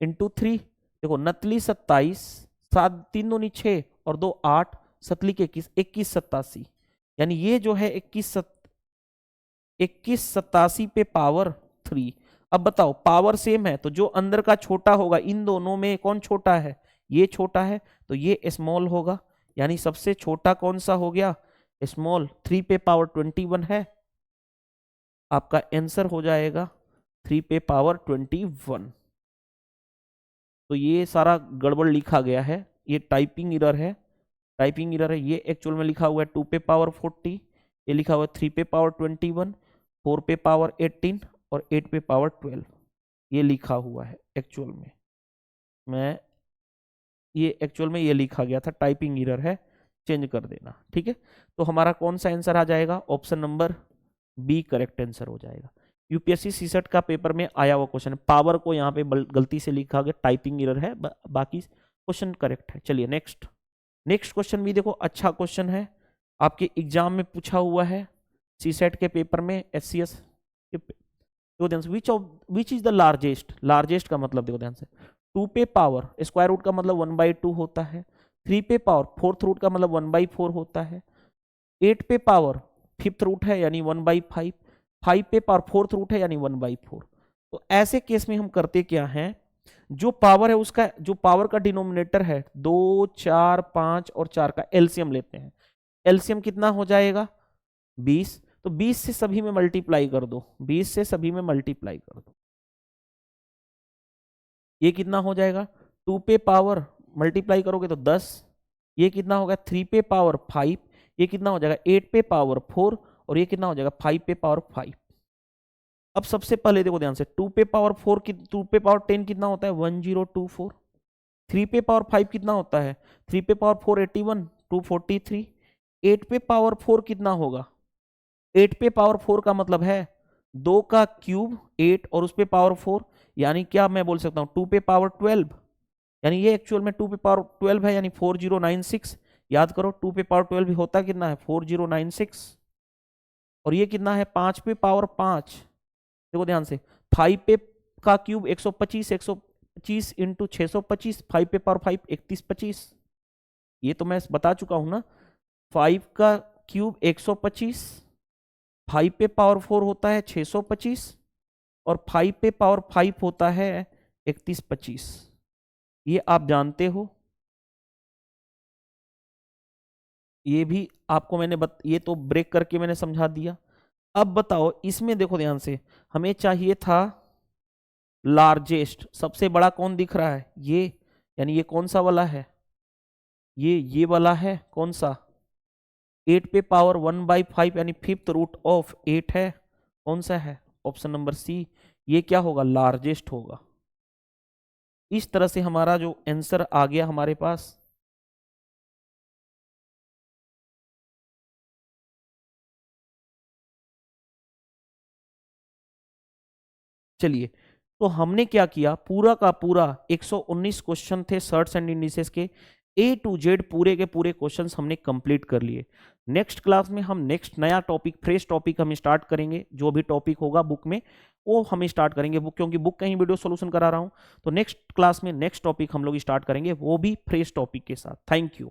इंटू 3, देखो नतली 27, 7 3 दूनी 6 और 2 8, सतली के 21 87, यानी ये जो है 21 87 पे पावर 3। अब बताओ पावर सेम है तो जो अंदर का छोटा होगा, इन दोनों में कौन छोटा है, ये छोटा है तो ये स्मॉल होगा, यानी सबसे छोटा कौन सा हो गया, स्मॉल। 3 पे पावर 21 है, आपका आंसर हो जाएगा 3 पे पावर 21। तो ये सारा गड़बड़ लिखा गया है, ये टाइपिंग एरर है, टाइपिंग एरर है। ये एक्चुअल में लिखा हुआ है 2 पे पावर 40, ये लिखा हुआ है 3 पे पावर 21, 4 पे पावर 18 और 8 पे पावर 12, ये लिखा हुआ है एक्चुअल में। मैं ये एक्चुअल में ये लिखा गया था, टाइपिंग एरर है, चेंज कर देना, ठीक है। तो हमारा कौन सा आंसर आ जाएगा, option number B correct answer हो जाएगा। यूपीएससी सीसेट का पेपर में आया हुआ क्वेश्चन है, पावर को यहाँ पे गलती से लिखा गया, टाइपिंग एरर है, बाकी क्वेश्चन करेक्ट है। चलिए नेक्स्ट क्वेश्चन भी देखो अच्छा क्वेश्चन है, आपके एग्जाम में पूछा हुआ है, सीसेट के पेपर में, एचसीएस के। देखो ध्यान से, विच इज द लार्जेस्ट का मतलब देखो ध्यान से, 2 पे पावर स्क्वायर रूट का मतलब 1/2 होता है, 3 पे पावर 4th रूट का मतलब 1/4 होता है, 8 पे पावर 5th रूट है यानी 1/5, 5 पे पावर 4th रूट है यानी 1/4। तो ऐसे केस में हम करते क्या हैं, जो पावर है उसका, जो पावर का डिनोमिनेटर है 2 4 5 और 4 का एलसीएम लेते हैं। एलसीएम कितना हो जाएगा 20, तो 20 से सभी में मल्टीप्लाई कर दो, 20 से सभी में मल्टीप्लाई कर दो, ये कितना हो जाएगा 2 पे पावर मल्टीप्लाई करोगे तो 10, ये कितना होगा 3 पे पावर 5, ये कितना हो जाएगा 8 पे पावर 4 और ये कितना हो जाएगा 5 पे पावर 5। अब सबसे पहले देखो ध्यान से, 2 पे पावर 4 की 2 पे पावर 10 कितना होता है 1024, 3 पे पावर 5 कितना होता है 3 पे पावर 4 81 243, 8 पे पावर 4 कितना होगा, 8 पे पावर 4 का मतलब है 2 का क्यूब 8 और उस पे पावर 4, यानी क्या मैं बोल सकता हूं 2 पे पावर 12, यानी ये एक्चुअल में 2 पे पावर 12 है, यानी 4096। याद करो 2 पे पावर 12 भी होता कितना है 4096, और ये कितना है 5 पे पावर 5, देखो ध्यान से 5 पे का क्यूब 125, 125 इंटू 625, 5 पे पावर 5 3125, ये तो मैं बता चुका हूं ना, 5 का क्यूब 125, 5 पे पावर 4 होता है 625 और 5 पे पावर 5 होता है 3125, ये आप जानते हो, ये भी आपको मैंने ये तो ब्रेक करके मैंने समझा दिया। अब बताओ इसमें देखो ध्यान से, हमें चाहिए था लार्जेस्ट, सबसे बड़ा कौन दिख रहा है ये, यानी ये कौन सा वाला है, ये वाला है कौन सा, 8 पे पावर 1/5 यानी 5th रूट ऑफ 8 है, कौन सा है ऑप्शन नंबर सी, ये क्या होगा लार्जेस्ट होगा। इस तरह से हमारा जो आंसर आ गया हमारे पास, चलिए तो हमने क्या किया, पूरा का पूरा 119 क्वेश्चन थे सर्ट्स एंड इंडिसेस के, A to Z पूरे के पूरे क्वेश्चंस हमने कंप्लीट कर लिए। नेक्स्ट क्लास में हम नेक्स्ट नया टॉपिक, फ्रेश टॉपिक हम स्टार्ट करेंगे, जो भी टॉपिक होगा बुक में वो हम स्टार्ट करेंगे, बुक क्योंकि बुक का ही वीडियो सॉल्यूशन करा रहा हूं, तो नेक्स्ट क्लास में नेक्स्ट टॉपिक हम लोग स्टार्ट करेंगे वो भी फ्रेश टॉपिक के साथ। Thank you.